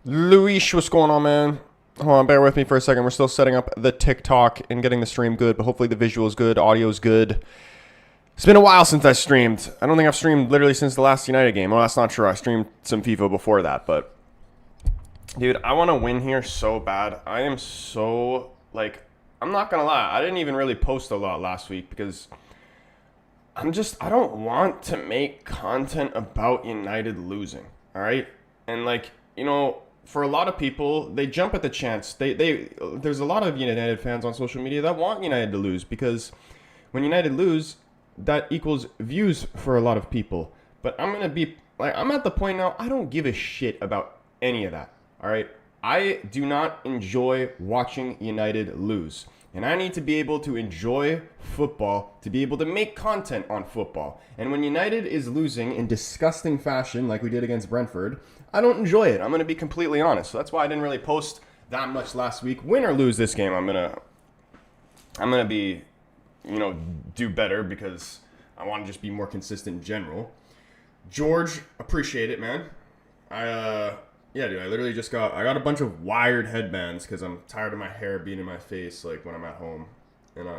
Luis, what's going on, man? Hold on, bear with me for a second. We're still setting up the TikTok and getting the stream good, but hopefully the visual is good, audio is good. It's been a while since I streamed. I don't think I've streamed literally since the last United game. Well, that's not true. I streamed some FIFA before that, but dude, I want to win here so bad. I am so, I'm not going to lie. I didn't even really post a lot last week because I don't want to make content about United losing, all right? And, for a lot of people, they jump at the chance. There's a lot of United fans on social media that want United to lose because when United lose, that equals views for a lot of people. But I'm at the point now, I don't give a shit about any of that, all right? I do not enjoy watching United lose. And I need to be able to enjoy football, to be able to make content on football. And when United is losing in disgusting fashion, like we did against Brentford, I don't enjoy it. I'm going to be completely honest. So that's why I didn't really post that much last week. Win or lose this game, I'm gonna be, do better because I want to just be more consistent in general. George, appreciate it, man. Yeah, dude, I got a bunch of wired headbands because I'm tired of my hair being in my face, when I'm at home. And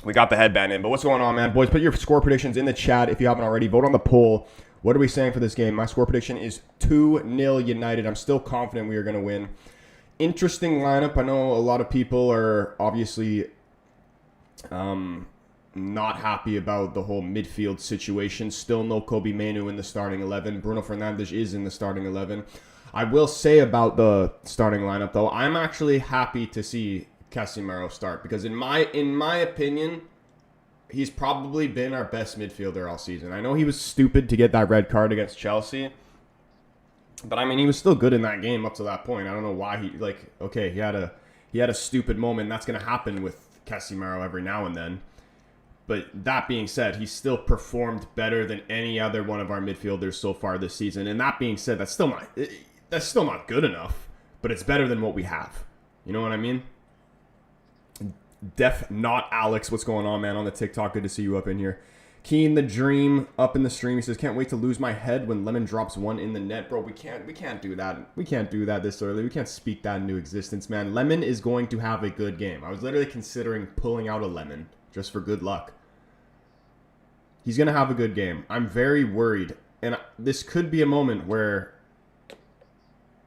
we got the headband in. But what's going on, man? Boys, put your score predictions in the chat if you haven't already. Vote on the poll. What are we saying for this game? My score prediction is 2-0 United. I'm still confident we are going to win. Interesting lineup. I know a lot of people are obviously not happy about the whole midfield situation. Still no Kobe Mainoo in the starting 11. Bruno Fernandes is in the starting 11. I will say about the starting lineup, though, I'm actually happy to see Casemiro start because in my opinion, he's probably been our best midfielder all season. I know he was stupid to get that red card against Chelsea, but he was still good in that game up to that point. I don't know why he had a stupid moment. That's going to happen with Casemiro every now and then. But that being said, he still performed better than any other one of our midfielders so far this season. And that being said, that's still not good enough, but it's better than what we have. You know what I mean? Def not Alex, what's going on, man? On the TikTok, good to see you up in here. Keen the Dream up in the stream. He says, "Can't wait to lose my head when Lemon drops one in the net, bro." We can't do that. We can't do that this early. We can't speak that into existence, man. Lemon is going to have a good game. I was literally considering pulling out a Lemon just for good luck. He's going to have a good game. I'm very worried. And this could be a moment where,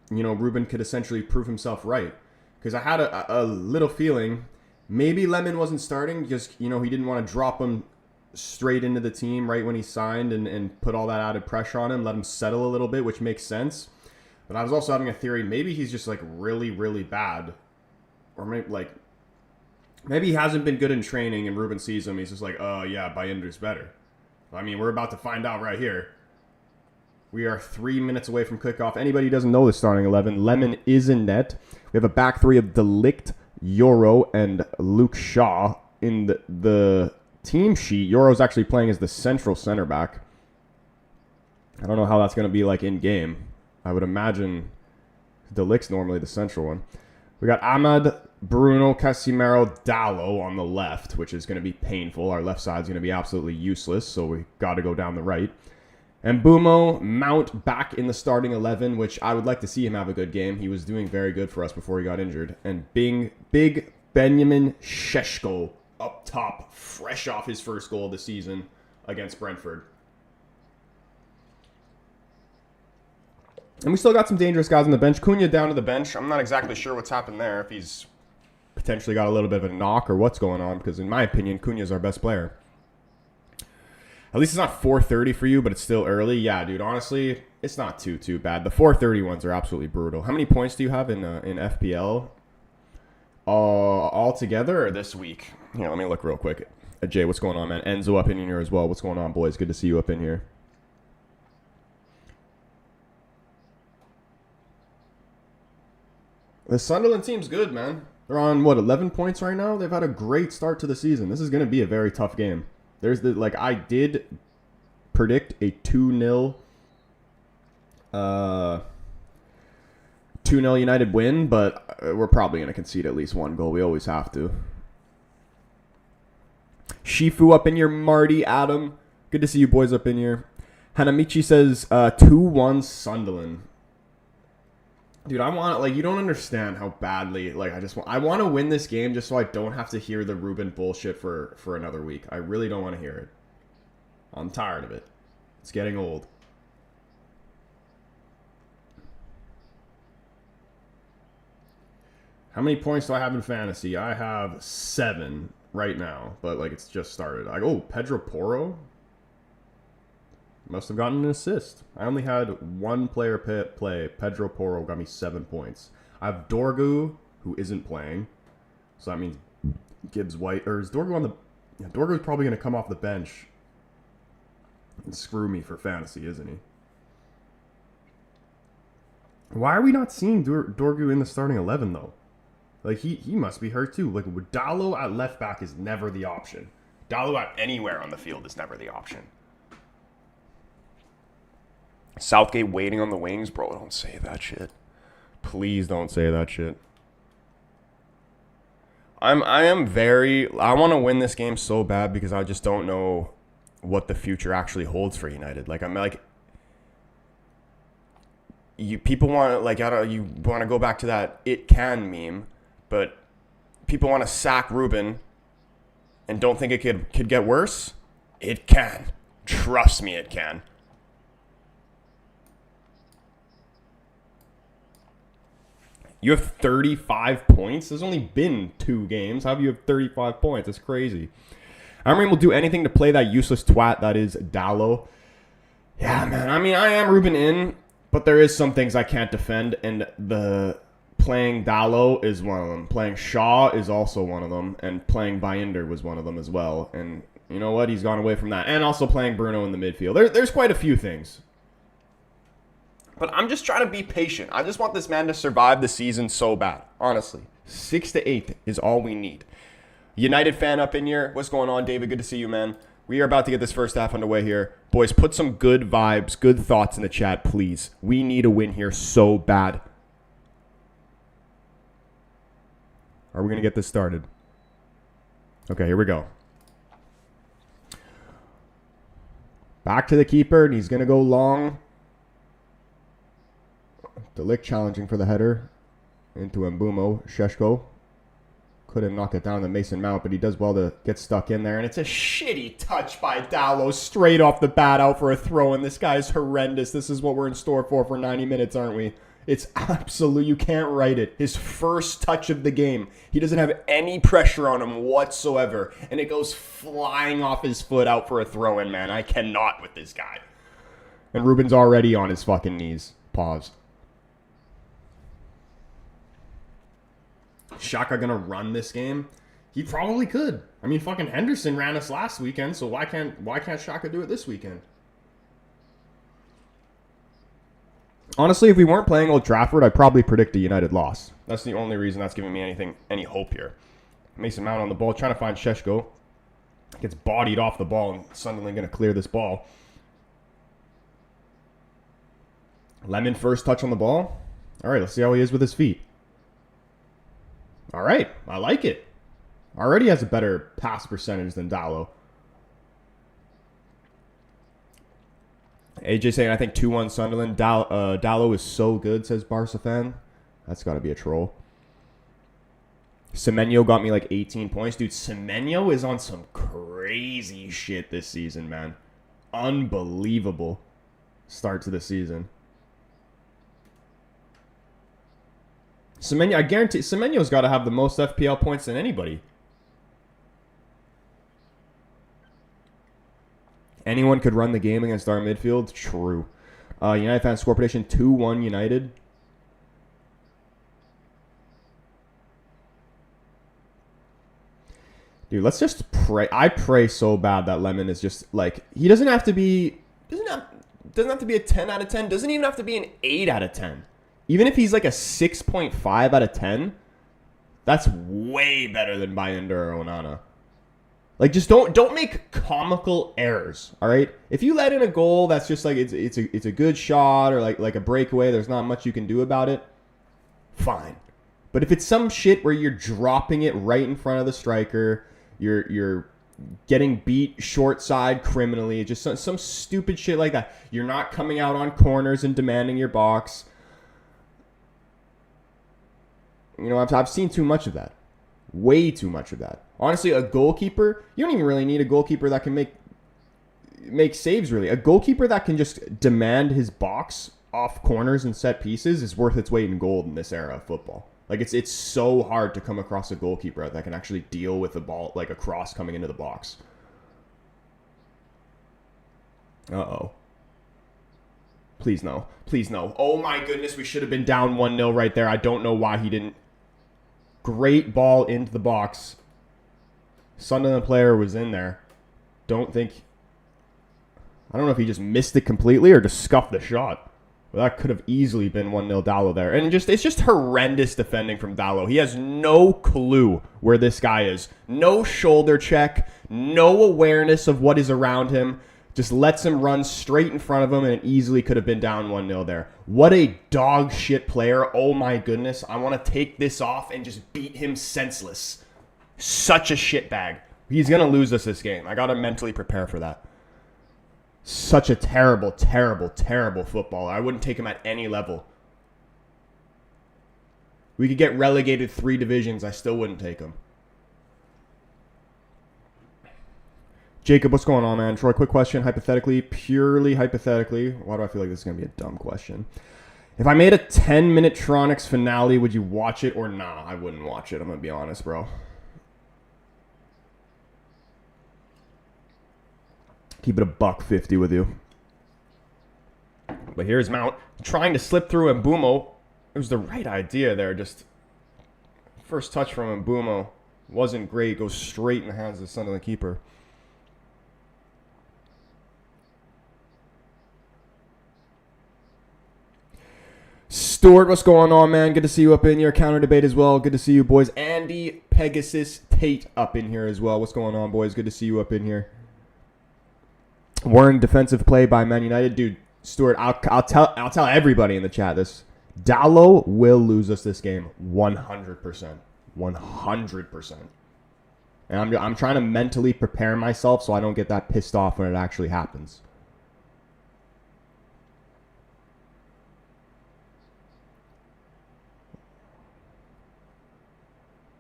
Ruben could essentially prove himself right. Because I had a little feeling maybe Lemon wasn't starting because, he didn't want to drop him straight into the team right when he signed and put all that added pressure on him, let him settle a little bit, which makes sense. But I was also having a theory, maybe he's just really, really bad. Or maybe he hasn't been good in training and Ruben sees him. He's just yeah, Bayender's better. We're about to find out right here. We are 3 minutes away from kickoff. Anybody who doesn't know the starting 11, Lemon is in net. We have a back three of De Ligt, Euro, and Luke Shaw. In the team sheet, Euro's actually playing as the central center back. I don't know how that's going to be in-game. I would imagine De Ligt's normally the central one. We got Ahmad, Bruno, Casemiro, Dallo on the left, which is going to be painful. Our left side's going to be absolutely useless, so we got to go down the right. And Mbumo, Mount back in the starting 11, which I would like to see him have a good game. He was doing very good for us before he got injured. And big Benjamin Šeško up top, fresh off his first goal of the season against Brentford. And we still got some dangerous guys on the bench. Cunha down to the bench. I'm not exactly sure what's happened there, if he's potentially got a little bit of a knock or what's going on, because in my opinion, Cunha's our best player. At least it's not 4:30 for you, but it's still early. Yeah, dude, honestly, it's not too bad. The 4:30 ones are absolutely brutal. How many points do you have in FPL all together or this week? Here, let me look real quick. Jay, what's going on, man? Enzo up in here as well. What's going on, boys? Good to see you up in here. The Sunderland team's good, man. They're on, 11 points right now? They've had a great start to the season. This is going to be a very tough game. I did predict a 2-0 United win, but we're probably going to concede at least one goal. We always have to. Shifu up in your Marty, Adam. Good to see you boys up in here. Hanamichi says 2-1 Sunderland. Dude, I want, like, you don't understand how badly, like, I want to win this game just so I don't have to hear the Ruben bullshit for another week. I really don't want to hear it. I'm tired of it. It's getting old. How many points do I have in fantasy? I have 7 right now, but, like, it's just started. Oh, Pedro Porro? Must have gotten an assist. I only had one player play. Pedro Porro got me 7 points. I have Dorgu, who isn't playing. So that means Gibbs White. Or is Dorgu on the... Yeah, Dorgu's probably going to come off the bench and screw me for fantasy, isn't he? Why are we not seeing Dorgu in the starting 11, though? Like, he must be hurt, too. Like, Dallo at left back is never the option. Dallo at anywhere on the field is never the option. Southgate waiting on the wings? Bro, don't say that shit. Please don't say that shit. I want to win this game so bad because I just don't know what the future actually holds for United. Like, people want to, like, you want to go back to that "it can" meme, but people want to sack Ruben and don't think it could get worse. It can. Trust me, it can. You have 35 points? There's only been 2 games. How do you have 35 points? That's crazy. Amorim will do anything to play that useless twat that is Dallo. Yeah, man. I mean, I am Ruben in, but there is some things I can't defend, and playing Dallo is one of them. Playing Shaw is also one of them, and playing Binder was one of them as well. And you know what? He's gone away from that. And also playing Bruno in the midfield. There's quite a few things. But I'm just trying to be patient. I just want this man to survive the season so bad. Honestly. 6th to 8th is all we need. United fan up in here. What's going on, David? Good to see you, man. We are about to get this first half underway here. Boys, put some good vibes, good thoughts in the chat, please. We need a win here so bad. Are we going to get this started? Okay, here we go. Back to the keeper, and he's going to go long. Delict challenging for the header into Mbumo. Sheshko couldn't knock it down to Mason Mount, but he does well to get stuck in there. And it's a shitty touch by Dallo straight off the bat out for a throw. And this guy's horrendous. This is what we're in store for 90 minutes, aren't we? It's absolute. You can't write it. His first touch of the game. He doesn't have any pressure on him whatsoever. And it goes flying off his foot out for a throw-in, man. I cannot with this guy. And Ruben's already on his fucking knees. Pause. Xhaka gonna run this game? He probably could. I mean, fucking Henderson ran us last weekend, so why can't Xhaka do it this weekend? Honestly, if we weren't playing Old Trafford, I'd probably predict a United loss. That's the only reason that's giving me any hope here. Mason Mount on the ball, trying to find Sheshko. Gets bodied off the ball, and Sunderland gonna clear this ball. Lemon first touch on the ball. All right, let's see how he is with his feet. All right, I like it. Already has a better pass percentage than Dallo. AJ saying, I think 2-1 Sunderland. Dallo is so good, says Barca fan. That's got to be a troll. Semenyo got me like 18 points. Dude, Semenyo is on some crazy shit this season, man. Unbelievable start to the season. Semenyo, I guarantee Semenyo's got to have the most FPL points than anybody. Anyone could run the game against our midfield? True. United fan score prediction 2-1 United. Dude, let's just pray. I pray so bad that Lemon is just like, he doesn't have to be a 10 out of 10. Doesn't even have to be an 8 out of 10. Even if he's like a 6.5 out of 10, that's way better than Binder or Onana. Like, just don't make comical errors, all right? If you let in a goal that's just like it's a good shot or like a breakaway, there's not much you can do about it, fine. But if it's some shit where you're dropping it right in front of the striker, you're getting beat short side criminally, just some stupid shit like that. You're not coming out on corners and demanding your box. You know, I've seen too much of that. Way too much of that. Honestly, a goalkeeper, you don't even really need a goalkeeper that can make saves, really. A goalkeeper that can just demand his box off corners and set pieces is worth its weight in gold in this era of football. Like, it's so hard to come across a goalkeeper that can actually deal with the ball, like a cross coming into the box. Uh-oh. Please no. Please no. Oh my goodness, we should have been down 1-0 right there. I don't know why he didn't. Great ball into the box. Sunderland player was in there. I don't know if he just missed it completely or just scuffed the shot. Well, that could have easily been 1-0 Dallo there. And it's just horrendous defending from Dallo. He has no clue where this guy is. No shoulder check. No awareness of what is around him. Just lets him run straight in front of him, and it easily could have been down 1-0 there. What a dog shit player. Oh my goodness. I want to take this off and just beat him senseless. Such a shitbag. He's going to lose us this game. I got to mentally prepare for that. Such a terrible, terrible, terrible footballer. I wouldn't take him at any level. We could get relegated 3 divisions. I still wouldn't take him. Jacob, what's going on, man? Troy, quick question. Hypothetically, purely hypothetically. Why do I feel like this is going to be a dumb question? If I made a 10-minute Tronics finale, would you watch it or nah? I wouldn't watch it. I'm going to be honest, bro. Keep it $1.50 with you. But here's Mount trying to slip through Mbumo. It was the right idea there. Just first touch from Mbumo wasn't great. Goes straight in the hands of the Sunderland keeper. Stuart, what's going on, man? Good to see you up in here. Counter debate as well. Good to see you, boys. Andy Pegasus Tate up in here as well. What's going on, boys? Good to see you up in here. Warren defensive play by Man United, dude. Stuart, I'll tell everybody in the chat this. Dallo will lose us this game 100%. 100%. And I'm trying to mentally prepare myself so I don't get that pissed off when it actually happens.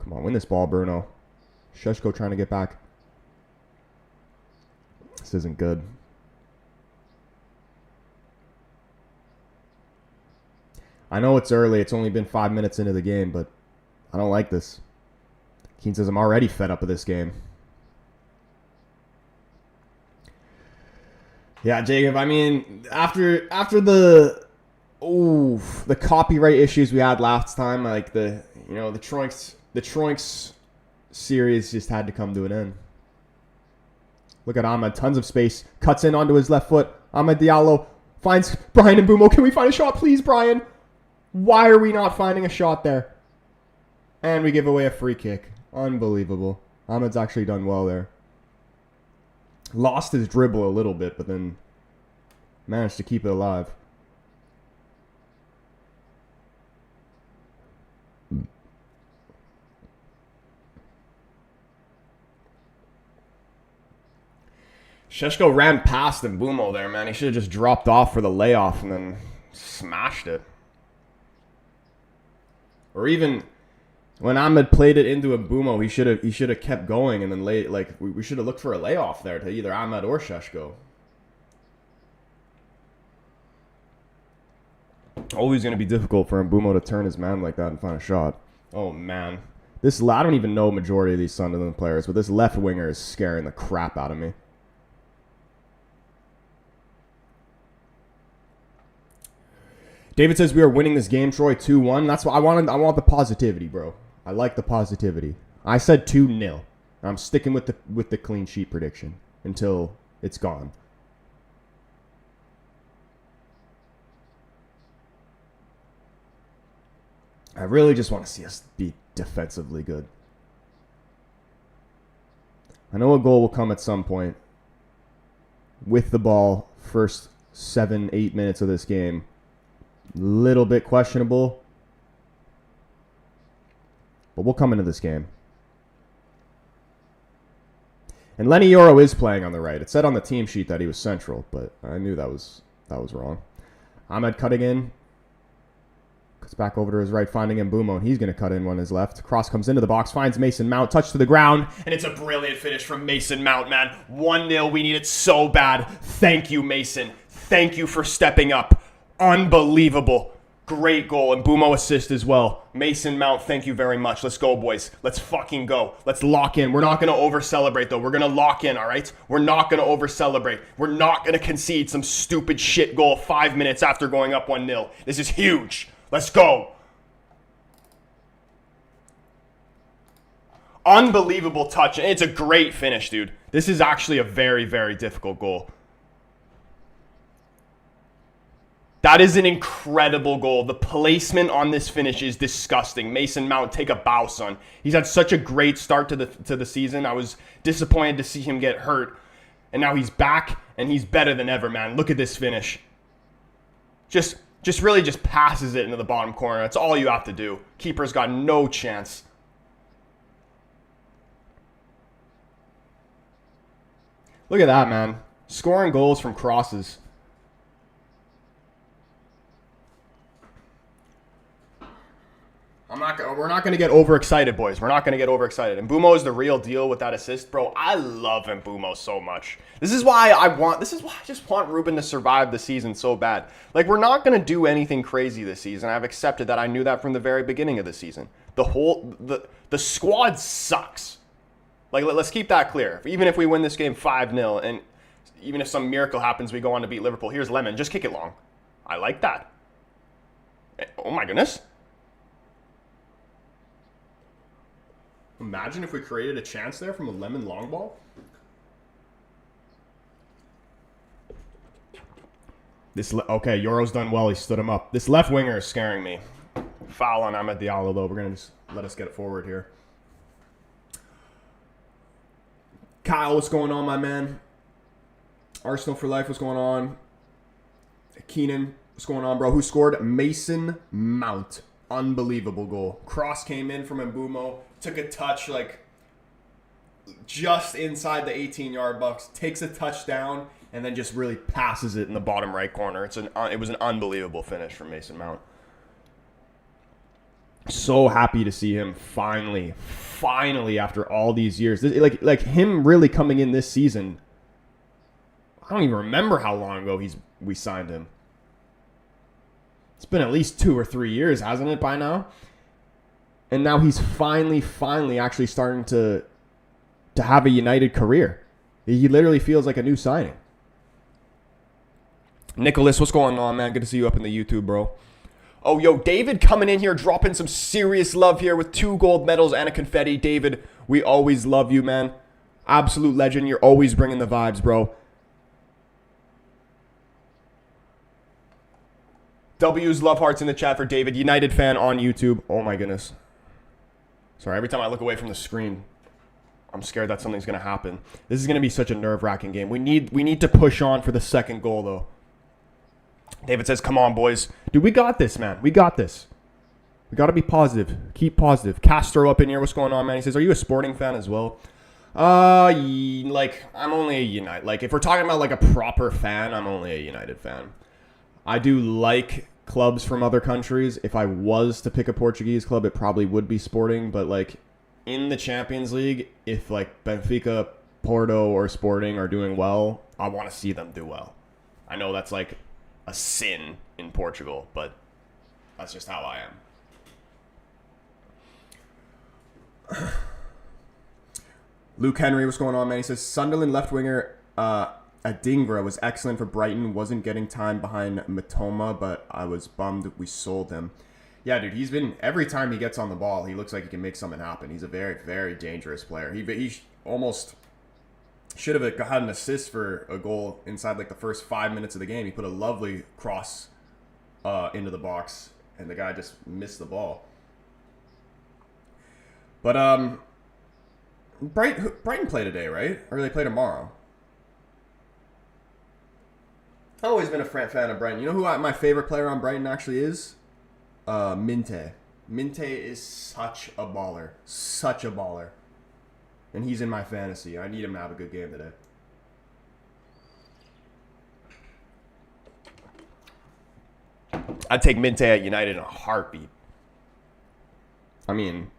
Come on, win this ball, Bruno. Sheshko trying to get back. This isn't good. I know it's early. It's only been 5 minutes into the game, but I don't like this. Keane says, I'm already fed up with this game. Yeah, Jacob, I mean, after the copyright issues we had last time, like the Troinks series just had to come to an end. Look at Ahmed. Tons of space. Cuts in onto his left foot. Ahmed Diallo finds Brian Mbumo. Can we find a shot, please, Brian? Why are we not finding a shot there? And we give away a free kick. Unbelievable. Ahmed's actually done well there. Lost his dribble a little bit, but then managed to keep it alive. Sheshko ran past Mbumo there, man. He should have just dropped off for the layoff and then smashed it. Or even when Ahmed played it into Mbumo, he should have kept going and then we should have looked for a layoff there to either Ahmed or Sheshko. Always going to be difficult for Mbumo to turn his man like that and find a shot. Oh man, I don't even know majority of these Sunderland players, but this left winger is scaring the crap out of me. David says we are winning this game, Troy, 2-1. That's what I wanted. I want the positivity, bro. I like the positivity. I said 2-0. I'm sticking with the clean sheet prediction until it's gone. I really just want to see us be defensively good. I know a goal will come at some point. With the ball, first 7-8 minutes of this game. Little bit questionable. But we'll come into this game. And Lenny Yoro is playing on the right. It said on the team sheet that he was central, but I knew that was wrong. Ahmed cutting in. Cuts back over to his right, finding Mbumo, and he's going to cut in on his left. Cross comes into the box, finds Mason Mount, touch to the ground, and it's a brilliant finish from Mason Mount, man. 1-0, we need it so bad. Thank you, Mason. Thank you for stepping up. Unbelievable. Great goal, and Mbumo assist as well. Mason Mount, thank you very much. Let's go, boys. Let's fucking go. Let's lock in. We're not going to over-celebrate, though. We're going to lock in, all right? We're not going to over-celebrate. We're not going to concede some stupid shit goal 5 minutes after going up 1-0. This is huge. Let's go. Unbelievable touch. And it's a great finish, dude. This is actually a very, very difficult goal. That is an incredible goal. The placement on this finish is disgusting. Mason Mount, take a bow, son. He's had such a great start to the season. I was disappointed to see him get hurt. And now he's back, and he's better than ever, man. Look at this finish. Just really just passes it into the bottom corner. That's all you have to do. Keeper's got no chance. Look at that, man. Scoring goals from crosses. We're not going to get overexcited, boys. We're not going to get overexcited. And Mbumo is the real deal with that assist. Bro, I love Mbumo so much. This is why I just want Ruben to survive the season so bad. Like, we're not going to do anything crazy this season. I've accepted that. I knew that from the very beginning of the season. The squad sucks. Like, let's keep that clear. Even if we win this game 5-0, and even if some miracle happens, we go on to beat Liverpool. Here's Lemon. Just kick it long. I like that. Oh, my goodness. Imagine if we created a chance there from a Lemon long ball. Okay, Yoro's done well. He stood him up. This left winger is scaring me. Foul on Ahmed Diallo, though. We're going to just let us get it forward here. Kyle, what's going on, my man? Arsenal for life, what's going on? Keenan, what's going on, bro? Who scored? Mason Mount. Unbelievable goal. Cross came in from Mbumo. Took a touch, like, just inside the 18-yard box. Takes a touchdown, and then just really passes it in the bottom right corner. It was an unbelievable finish from Mason Mount. So happy to see him finally after all these years. Like him really coming in this season. I don't even remember how long ago we signed him. It's been at least 2 or 3 years, hasn't it, by now? And now he's finally actually starting to have a United career. He literally feels like a new signing. Nicholas, what's going on, man? Good to see you up in the YouTube, bro. Oh, yo, David coming in here, dropping some serious love here with 2 gold medals and a confetti. David, we always love you, man. Absolute legend. You're always bringing the vibes, bro. W's love hearts in the chat for David. United fan on YouTube. Oh, my goodness. Sorry, every time I look away from the screen, I'm scared that something's going to happen. This is going to be such a nerve-wracking game. We need to push on for the second goal, though. David says, come on, boys. Dude, we got this, man. We got this. We got to be positive. Keep positive. Castro up in here. What's going on, man? He says, are you a Sporting fan as well? Like, I'm only a United. Like, if we're talking about, like, a proper fan, I'm only a United fan. I do like clubs from other countries. If I was to pick a Portuguese club, it probably would be Sporting. But, like, in the Champions League, if, like, Benfica, Porto, or Sporting are doing well, I want to see them do well. I know that's, like, a sin in Portugal, but that's just how I am. Luke Henry, what's going on, man? He says, Sunderland left winger Adingra was excellent for Brighton. Wasn't getting time behind Matoma, but I was bummed we sold him. Yeah, dude, he's been, every time he gets on the ball, he looks like he can make something happen. He's a very, very dangerous player. He almost should have had an assist for a goal inside like the first 5 minutes of the game. He put a lovely cross into the box, and the guy just missed the ball. But Brighton play today, right? Or they play tomorrow? I've always been a fan of Brighton. You know who my favorite player on Brighton actually is? Minte. Minte is such a baller. Such a baller. And he's in my fantasy. I need him to have a good game today. I'd take Minte at United in a heartbeat. I mean,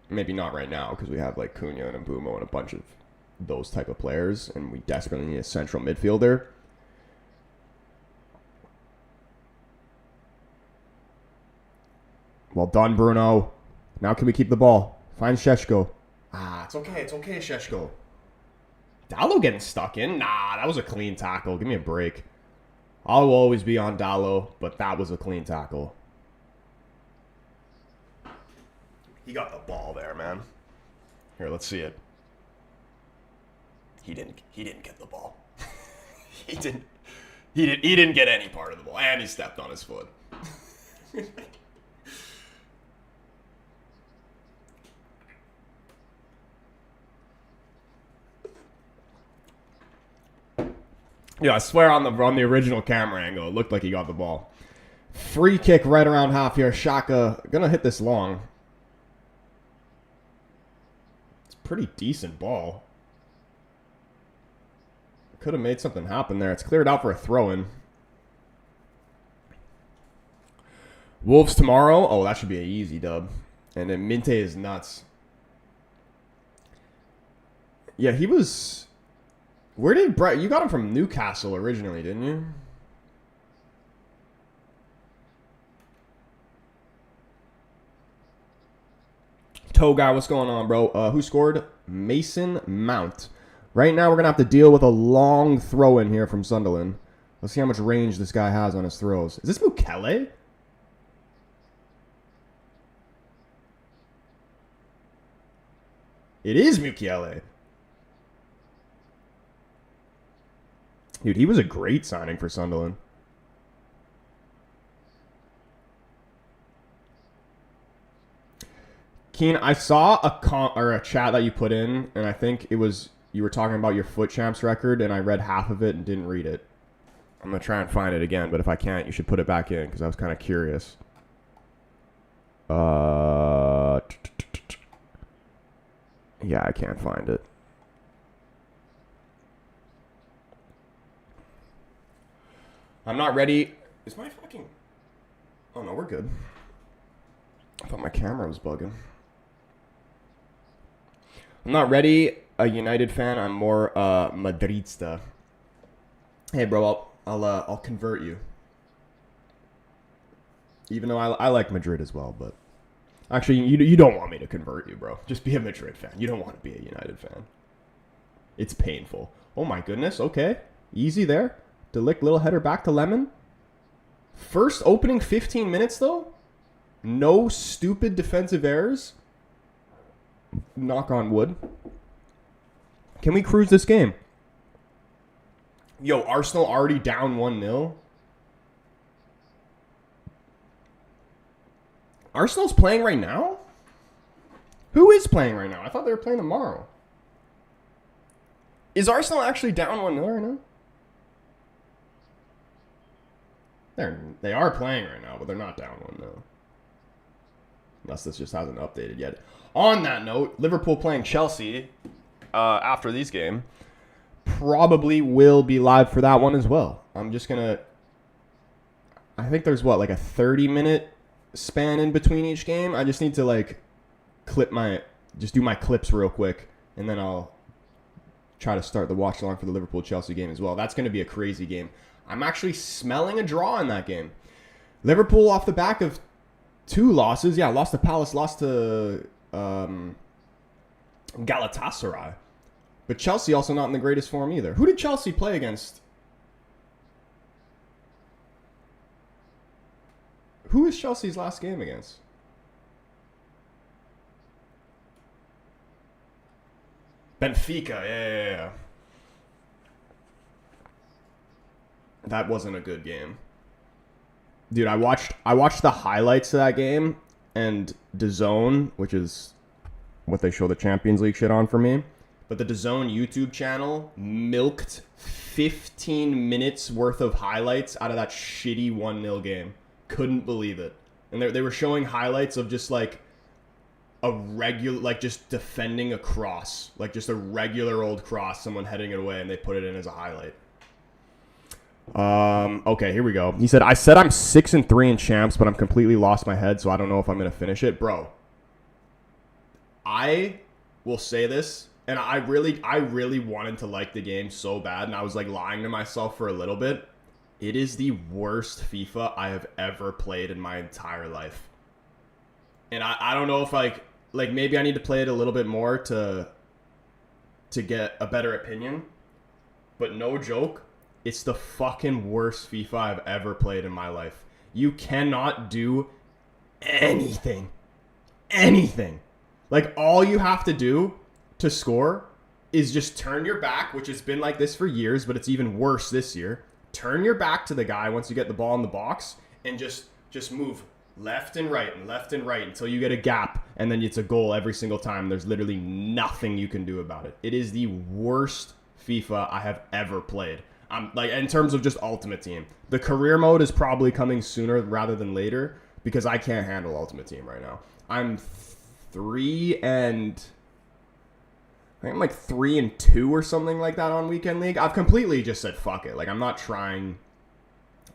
maybe not right now because we have like Cunha and Mbumo and a bunch of those type of players, and we desperately need a central midfielder. Well done, Bruno. Now can we keep the ball? Find Šeško. Ah, it's okay. It's okay, Šeško. Dallo getting stuck in? Nah, that was a clean tackle. Give me a break. I'll always be on Dallo, but that was a clean tackle. He got the ball there, man. Here, let's see it. He didn't get the ball. he didn't get any part of the ball, and he stepped on his foot. Yeah, I swear on the original camera angle, it looked like he got the ball. Free kick right around half here. Xhaka gonna hit this long. It's a pretty decent ball. Could have made something happen there. It's cleared out for a throw-in. Wolves tomorrow. Oh, that should be an easy dub. And then Minte is nuts. Yeah, he was... Where did Brett... You got him from Newcastle originally, didn't you? Toe guy, what's going on, bro? Who scored? Mason Mount. Right now, we're going to have to deal with a long throw in here from Sunderland. Let's see how much range this guy has on his throws. Is this Mukele? It is Mukele. Dude, he was a great signing for Sunderland. Keen, I saw a chat that you put in, and I think it was you were talking about your foot champs record, and I read half of it and didn't read it. I'm gonna try and find it again, but if I can't, you should put it back in because I was kind of curious. Yeah, I can't find it. I'm not ready. Is my fucking... Oh, no, we're good. I thought my camera was bugging. I'm not ready. A United fan. I'm more Madridista. Hey, bro, I'll convert you. Even though I like Madrid as well, but... Actually, you don't want me to convert you, bro. Just be a Madrid fan. You don't want to be a United fan. It's painful. Oh, my goodness. Okay. Easy there. Delict, little header back to Lemon. First opening 15 minutes, though. No stupid defensive errors. Knock on wood. Can we cruise this game? Yo, Arsenal already down 1-0. Arsenal's playing right now? Who is playing right now? I thought they were playing tomorrow. Is Arsenal actually down 1-0 right now? They are playing right now, but they're not down 1-0. Unless this just hasn't updated yet. On that note, Liverpool playing Chelsea after these game. Probably will be live for that one as well. I'm just going to... I think there's what, like a 30-minute span in between each game? I just need to like just do my clips real quick, and then I'll try to start the watch along for the Liverpool-Chelsea game as well. That's going to be a crazy game. I'm actually smelling a draw in that game. Liverpool off the back of 2 losses. Yeah, lost to Palace, lost to Galatasaray. But Chelsea also not in the greatest form either. Who did Chelsea play against? Who is Chelsea's last game against? Benfica, yeah. That wasn't a good game. Dude, I watched the highlights of that game, and DAZN, which is what they show the Champions League shit on for me, but the DAZN YouTube channel milked 15 minutes worth of highlights out of that shitty 1-0 game. Couldn't believe it. And they were showing highlights of just like a regular, like just defending a cross, like just a regular old cross, someone heading it away, and they put it in as a highlight. Okay, here we go. He said, I said I'm 6-3 in champs, but I'm completely lost my head, so I don't know if I'm going to finish it. Bro, I will say this, and I really wanted to like the game so bad, and I was like lying to myself for a little bit. It is the worst FIFA I have ever played in my entire life. And I don't know if like maybe I need to play it a little bit more to get a better opinion. But no joke, it's the fucking worst FIFA I've ever played in my life. You cannot do anything. Anything. Like, all you have to do to score is just turn your back, which has been like this for years, but it's even worse this year. Turn your back to the guy once you get the ball in the box and just move left and right until you get a gap, and then it's a goal every single time. There's literally nothing you can do about it. It is the worst FIFA I have ever played. Like, in terms of just Ultimate Team. The career mode is probably coming sooner rather than later because I can't handle Ultimate Team right now. I'm 3-2 or something like that on Weekend League. I've completely just said fuck it. Like, I'm not trying.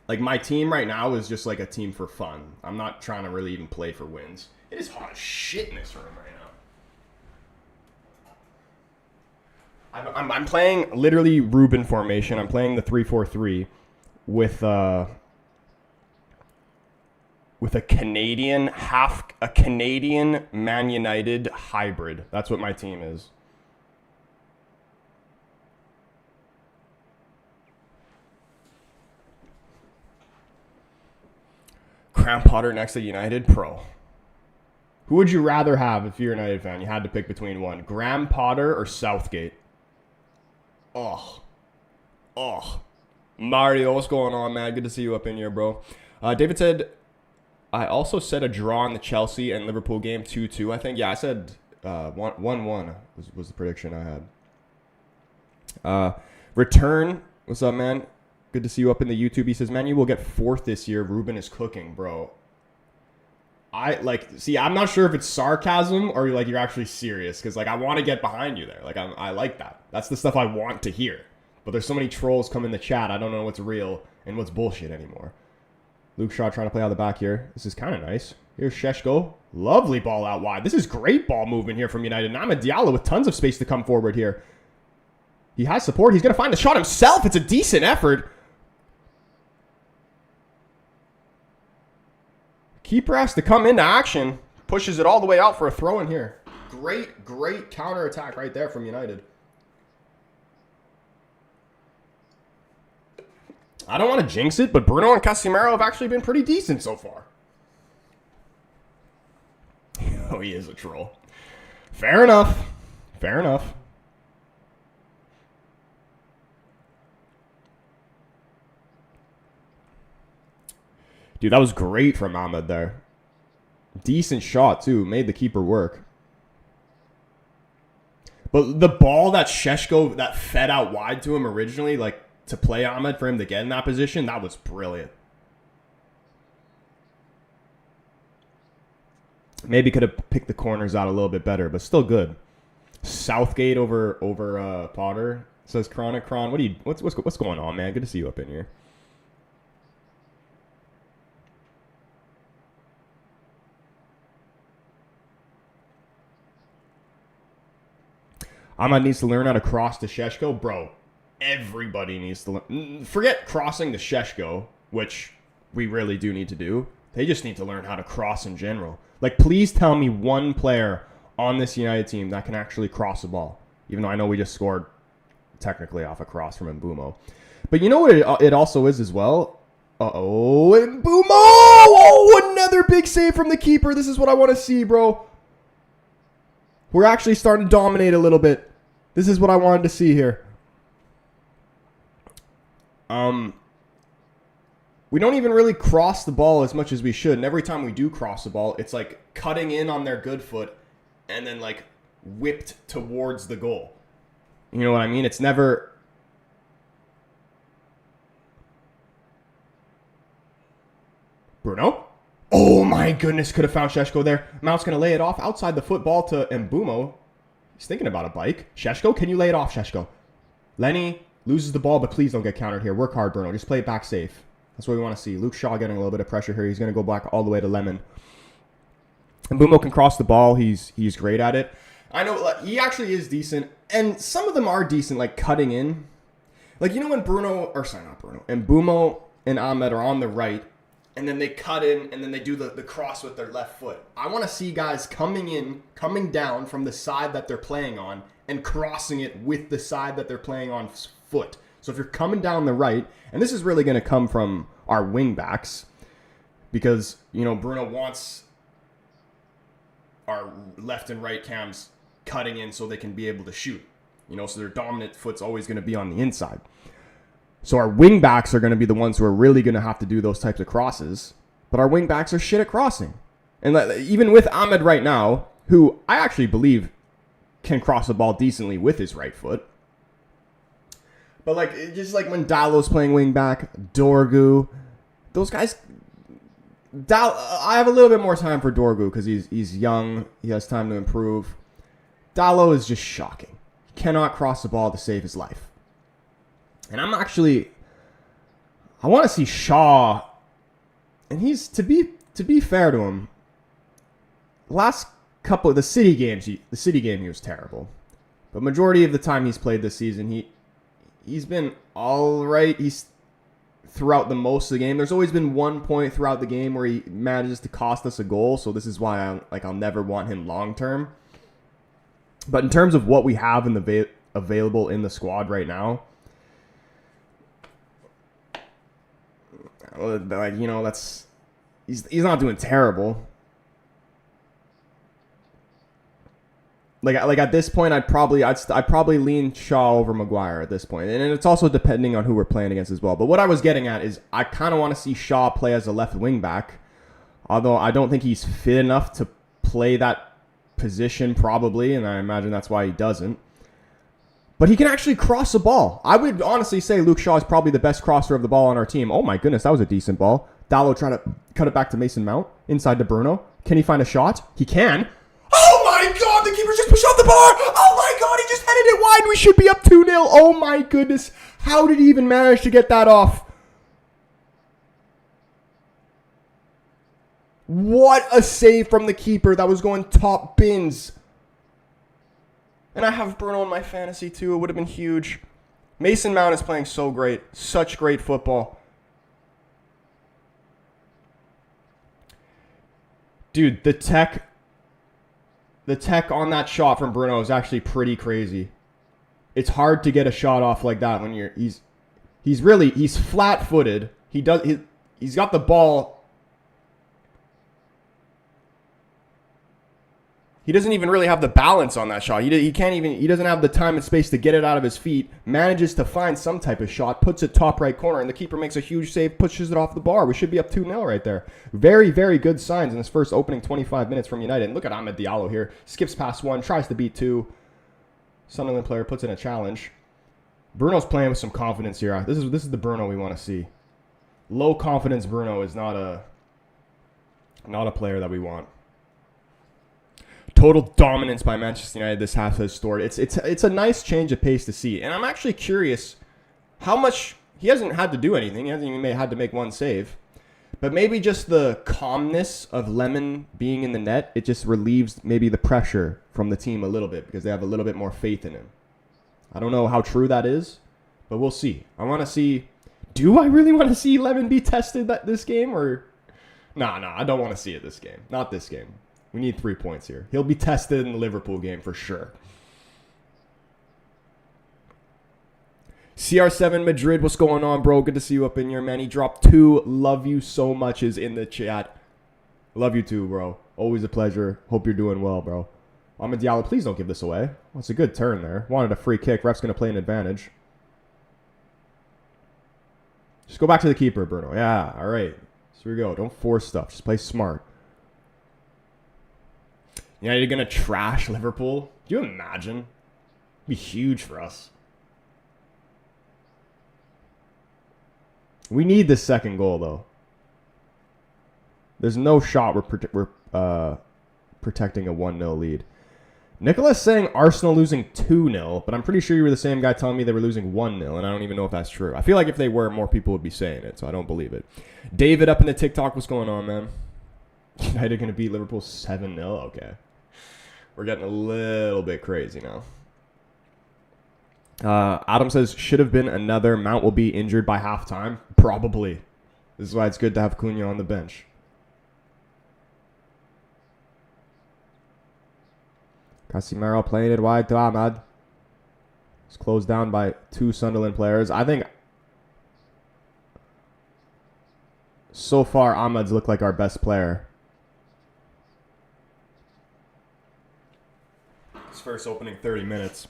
Like, my team right now is just like a team for fun. I'm not trying to really even play for wins. It is hot as shit in this room right now. I'm playing literally Ruben formation. I'm playing the 3-4-3 with a Canadian Man United hybrid. That's what my team is. Graham Potter next to United Pro. Who would you rather have if you're a United fan? You had to pick between one. Graham Potter or Southgate? Oh. Mario, what's going on, man? Good to see you up in here, bro. David said, I also said a draw in the Chelsea and Liverpool game, 2-2, I think. Yeah, I said 1-1 was the prediction I had. Return, what's up, man? Good to see you up in the YouTube. He says, man, you will get 4th this year. Ruben is cooking, bro. I'm not sure if it's sarcasm or like you're actually serious, because like I want to get behind you there. Like I like that. That's the stuff I want to hear. But there's so many trolls come in the chat. I don't know what's real and what's bullshit anymore. Luke Shaw trying to play out the back here. This is kind of nice. Here's Sheshko. Lovely ball out wide. This is great ball movement here from United. Nama Diallo with tons of space to come forward here. He has support. He's going to find the shot himself. It's a decent effort. Keeper has to come into action. Pushes it all the way out for a throw in here. Great counter attack right there from United. I don't want to jinx it, but Bruno and Casemiro have actually been pretty decent so far. Oh, he is a troll. Fair enough. Dude, that was great from Ahmed there. Decent shot, too. Made the keeper work. But the ball that Sheshko, that fed out wide to him originally, like, to play Ahmed for him to get in that position, that was brilliant. Maybe could have picked the corners out a little bit better, but still good. Southgate over Potter, says Chronic. Cron, what's going on, man? Good to see you up in here. Ahmad needs to learn how to cross to Sheshko. Bro, everybody needs to learn. Forget crossing to Sheshko, which we really do need to do. They just need to learn how to cross in general. Like, please tell me one player on this United team that can actually cross the ball. Even though I know we just scored technically off a cross from Mbumo. But you know what it also is as well? Uh-oh, Mbumo! Oh, another big save from the keeper. This is what I want to see, bro. We're actually starting to dominate a little bit. This is what I wanted to see here. We don't even really cross the ball as much as we should. And every time we do cross the ball, it's like cutting in on their good foot and then like whipped towards the goal. You know what I mean? It's never... Bruno? Oh my goodness, could have found Sheshko there. Mount's going to lay it off outside the football to Mbumo. He's thinking about a bike. Sheshko, can you lay it off, Sheshko? Lenny loses the ball, but please don't get countered here. Work hard, Bruno. Just play it back safe. That's what we want to see. Luke Shaw getting a little bit of pressure here. He's going to go back all the way to Lemon. Mbumo can cross the ball. He's great at it. I know like, he actually is decent, and some of them are decent, like cutting in. Like, you know when Mbumo and Ahmed are on the right, and then they cut in, and then they do the cross with their left foot. I want to see guys coming down from the side that they're playing on, and crossing it with the side that they're playing on foot. So if you're coming down the right, and this is really going to come from our wing backs, because, you know, Bruno wants our left and right cams cutting in so they can be able to shoot. You know, so their dominant foot's always going to be on the inside. So our wing backs are going to be the ones who are really going to have to do those types of crosses. But our wing backs are shit at crossing. And even with Ahmed right now, who I actually believe can cross the ball decently with his right foot. But like, just like when Dalo's playing wing back, Dorgu, those guys... I have a little bit more time for Dorgu because he's young. He has time to improve. Dalo is just shocking. He cannot cross the ball to save his life. And I want to see Shaw, and he's to be fair to him. Last couple of the city game he was terrible, but majority of the time he's played this season he's been all right. He's throughout the most of the game. There's always been one point throughout the game where he manages to cost us a goal. So this is why I'll never want him long term. But in terms of what we have in the available in the squad right now, like, you know, that's he's not doing terrible. Like at this point, I'd probably lean Shaw over Maguire at this point, and it's also depending on who we're playing against as well. But what I was getting at is I kind of want to see Shaw play as a left wing back, although I don't think he's fit enough to play that position probably, and I imagine that's why he doesn't. But he can actually cross the ball. I would honestly say Luke Shaw is probably the best crosser of the ball on our team. Oh my goodness, that was a decent ball. Dallo trying to cut it back to Mason Mount inside to Bruno. Can he find a shot? He can. Oh my god, the keeper just pushed off the bar. Oh my god, he just headed it wide. We should be up 2-0. Oh my goodness. How did he even manage to get that off? What a save from the keeper. That was going top bins. And I have Bruno in my fantasy too. It would have been huge. Mason Mount is playing so great. Such great football. Dude, the tech on that shot from Bruno is actually pretty crazy. It's hard to get a shot off like that when he's flat-footed. He's got the ball. He doesn't even really have the balance on that shot. He doesn't have the time and space to get it out of his feet. Manages to find some type of shot, puts it top right corner, and the keeper makes a huge save, pushes it off the bar. We should be up 2-0 right there. Very, very good signs in this first opening 25 minutes from United. And look at Ahmed Diallo here. Skips past one, tries to beat two. Sunderland player puts in a challenge. Bruno's playing with some confidence here. This is the Bruno we want to see. Low confidence Bruno is not a player that we want. Total dominance by Manchester United this half has scored. It's a nice change of pace to see. And I'm actually curious how much... He hasn't had to do anything. He hasn't even had to make one save. But maybe just the calmness of Lemon being in the net, it just relieves maybe the pressure from the team a little bit because they have a little bit more faith in him. I don't know how true that is, but we'll see. I want to see... Do I really want to see Lemon be tested this game? Or... Nah, I don't want to see it this game. Not this game. We need 3 points here. He'll be tested in the Liverpool game for sure. CR7 Madrid, what's going on, bro? Good to see you up in here, man. He dropped 2. Love you so much is in the chat. Love you too, bro. Always a pleasure. Hope you're doing well, bro. Ahmed Diallo, please don't give this away. Well, it's a good turn there. Wanted a free kick. Ref's going to play an advantage. Just go back to the keeper, Bruno. Yeah, all right. So here we go. Don't force stuff. Just play smart. Yeah, you're going to trash Liverpool? Can you imagine? It'd be huge for us. We need this second goal, though. There's no shot we're protecting a 1-0 lead. Nicholas saying Arsenal losing 2-0, but I'm pretty sure you were the same guy telling me they were losing 1-0, and I don't even know if that's true. I feel like if they were, more people would be saying it, so I don't believe it. David up in the TikTok, what's going on, man? United going to beat Liverpool 7-0? Okay. We're getting a little bit crazy now. Adam says, should have been another. Mount will be injured by halftime. Probably. This is why it's good to have Cunha on the bench. Casemiro playing it wide to Ahmad. It's closed down by 2 Sunderland players. I think so far Ahmad's looked like our best player. His first opening 30 minutes.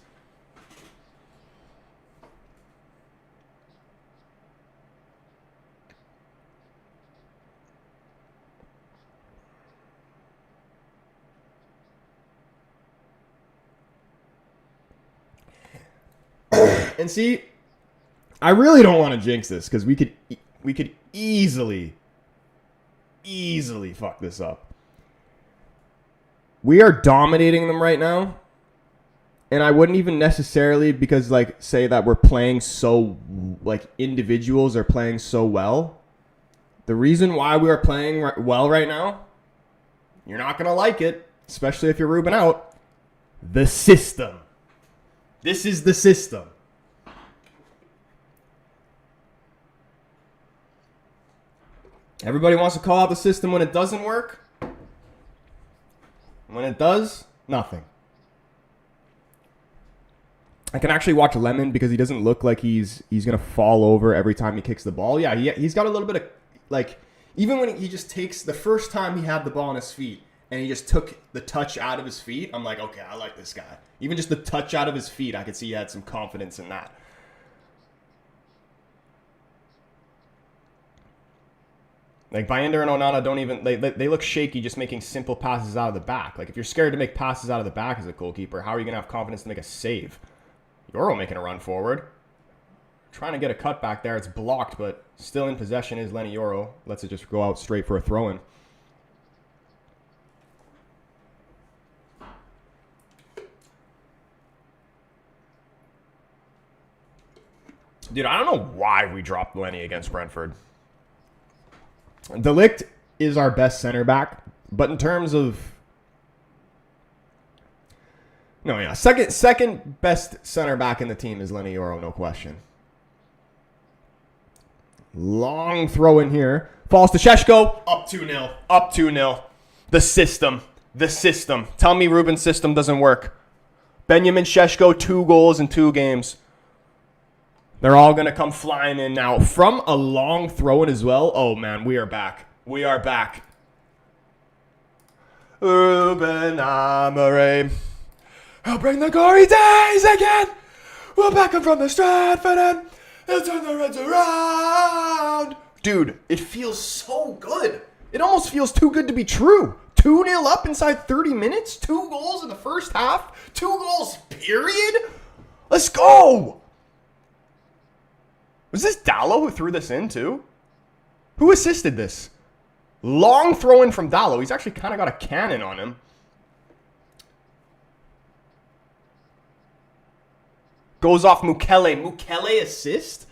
And see, I really don't want to jinx this because we could easily fuck this up. We are dominating them right now, and I wouldn't even necessarily because say that we're playing so individuals are playing so well. The reason why we are playing well right now, you're not gonna like it, especially if you're Ruben out. The system. This is the system. Everybody wants to call out the system when it doesn't work. When it does, nothing. I can actually watch Lemon because he doesn't look like he's going to fall over every time he kicks the ball. Yeah, he's got a little bit of, even when he just takes, the first time he had the ball on his feet and he just took the touch out of his feet, I'm like, okay, I like this guy. Even just the touch out of his feet, I could see he had some confidence in that. Bayender and Onana don't even... They look shaky just making simple passes out of the back. If you're scared to make passes out of the back as a goalkeeper, how are you going to have confidence to make a save? Yoro making a run forward. Trying to get a cut back there. It's blocked, but still in possession is Lenny Yoro. Lets it just go out straight for a throw-in. Dude, I don't know why we dropped Lenny against Brentford. De Ligt is our best center back, but in terms of second best center back in the team is Lenny Yoro, no question. Long throw in here, falls to Šeško, up 2-0, up 2-0. The system. Tell me Ruben's system doesn't work. Benjamin Šeško, 2 goals in 2 games. They're all going to come flying in now. From a long throw-in as well. Oh, man, we are back. We are back. Ruben Amorim. He'll bring the glory days again. We'll back him from the Stratford end. He'll turn the Reds around. Dude, it feels so good. It almost feels too good to be true. 2-0 up inside 30 minutes. 2 goals in the first half. 2 goals, period. Let's go. Was this Dallo who threw this in too? Who assisted this? Long throw in from Dallo. He's actually kind of got a cannon on him. Goes off Mukele. Mukele assist?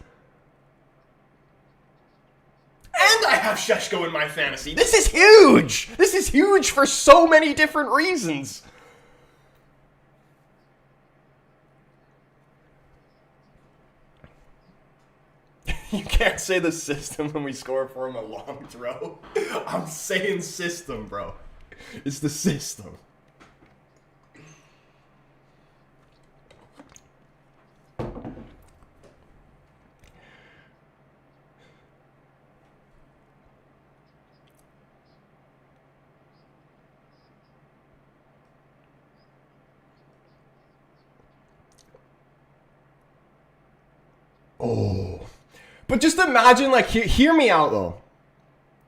And I have Šeško in my fantasy. This is huge. This is huge for so many different reasons. You can't say the system when we score for him a long throw. I'm saying system, bro. It's the system. Oh. But just imagine, hear me out, though.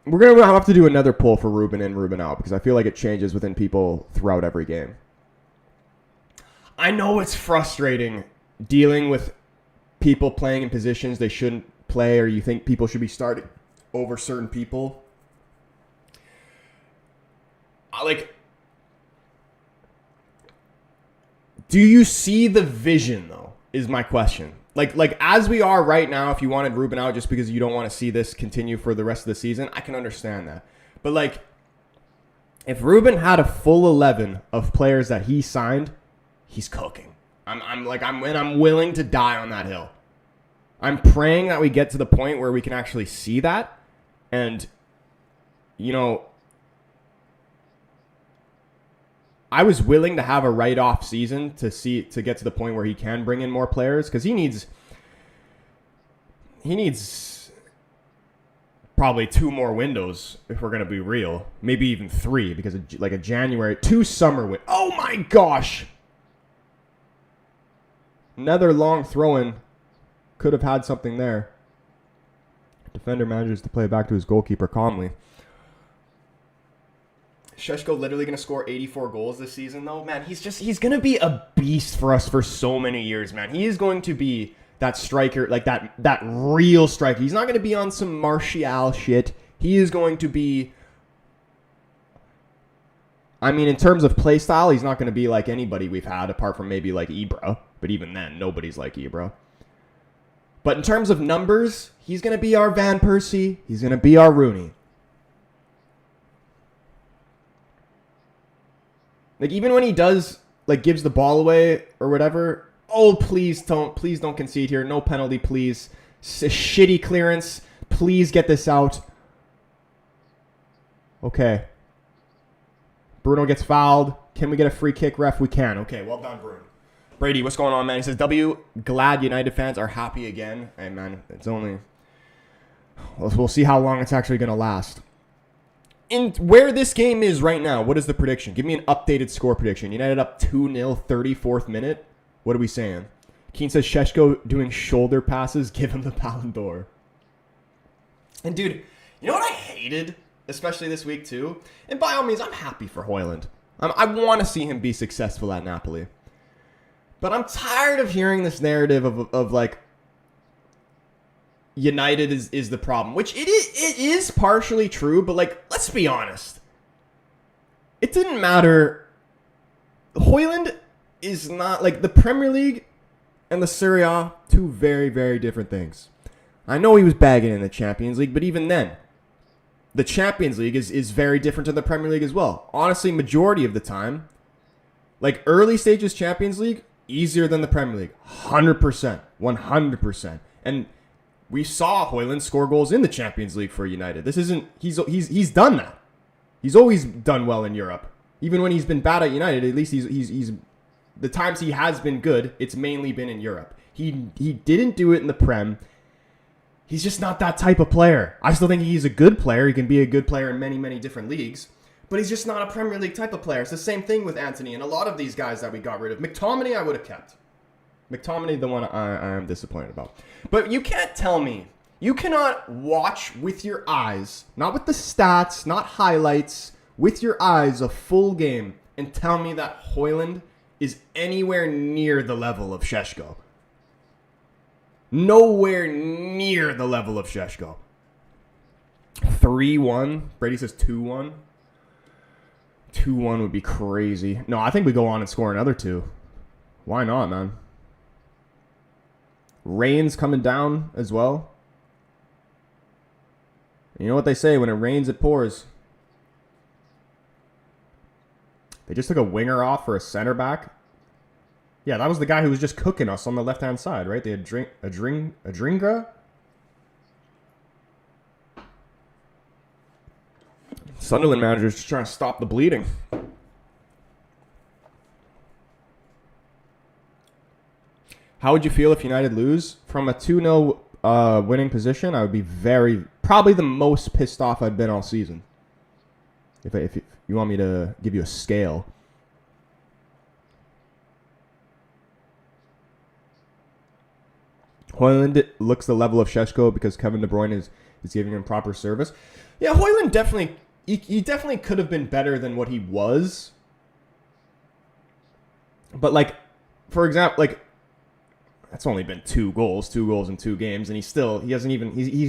We're going to have to do another poll for Ruben in, Ruben out, because I feel like it changes within people throughout every game. I know it's frustrating dealing with people playing in positions they shouldn't play, or you think people should be starting over certain people. like, do you see the vision, though, is my question. Like as we are right now, if you wanted Ruben out just because you don't want to see this continue for the rest of the season, I can understand that. But, like, if Ruben had a full 11 of players that he signed, he's cooking. I'm willing to die on that hill. I'm praying that we get to the point where we can actually see that. And, you know, I was willing to have a write-off season to get to the point where he can bring in more players, because he needs probably 2 more windows if we're gonna be real, maybe even 3, because of, like, a January 2 summer win. Oh my gosh! Another long throw-in. Could have had something there. Defender manages to play back to his goalkeeper calmly. Šeško literally going to score 84 goals this season, though. Man, he's going to be a beast for us for so many years, man. He is going to be that striker, like that real striker. He's not going to be on some Martial shit. He is going to be... I mean, in terms of play style, he's not going to be like anybody we've had, apart from maybe like Ibra. But even then, nobody's like Ibra. But in terms of numbers, he's going to be our Van Persie. He's going to be our Rooney. Like, even when he does, like, gives the ball away or whatever, oh, please don't concede here. No penalty, please. Shitty clearance. Please get this out. Okay. Bruno gets fouled. Can we get a free kick, ref? We can. Okay, well done, Bruno. Brady, what's going on, man? He says, glad United fans are happy again. Hey, man, it's only... We'll see how long it's actually going to last. In where this game is right now, what is the prediction? Give me an updated score prediction. United up 2-0, 34th minute. What are we saying? Keane says, Šeško doing shoulder passes. Give him the Ballon d'Or. And, dude, you know what I hated, especially this week, too? And by all means, I'm happy for Højlund. I want to see him be successful at Napoli. But I'm tired of hearing this narrative of like, United is the problem, which it is partially true, but, like, let's be honest. It didn't matter. Højlund is not, like, the Premier League and the Serie A, 2 very, very different things. I know he was bagging in the Champions League, but even then, the Champions League is very different to the Premier League as well. Honestly, majority of the time, like, early stages Champions League, easier than the Premier League. 100%. 100%. And we saw Højlund score goals in the Champions League for United. This isn't... He's done that. He's always done well in Europe. Even when he's been bad at United, at least he's the times he has been good, it's mainly been in Europe. He didn't do it in the Prem. He's just not that type of player. I still think he's a good player. He can be a good player in many, many different leagues. But he's just not a Premier League type of player. It's the same thing with Antony and a lot of these guys that we got rid of. McTominay I would have kept. McTominay, the one I am disappointed about. But you can't tell me. You cannot watch with your eyes, not with the stats, not highlights, with your eyes a full game and tell me that Højlund is anywhere near the level of Šeško. Nowhere near the level of Šeško. 3-1. Brady says 2-1. 2-1 would be crazy. No, I think we go on and score another 2. Why not, man? Rain's coming down as well. You know what they say, when it rains, it pours. They just took a winger off for a center back. Yeah, that was the guy who was just cooking us on the left-hand side, right? They had Adringra. Sunderland manager is just trying to stop the bleeding. How would you feel if United lose? From a 2-0 winning position, I would be probably the most pissed off I've been all season. If you want me to give you a scale. Højlund looks the level of Šeško because Kevin De Bruyne is giving him proper service. Yeah, Højlund definitely... He definitely could have been better than what he was. But, like, for example, like, that's only been 2 goals in 2 games, and he's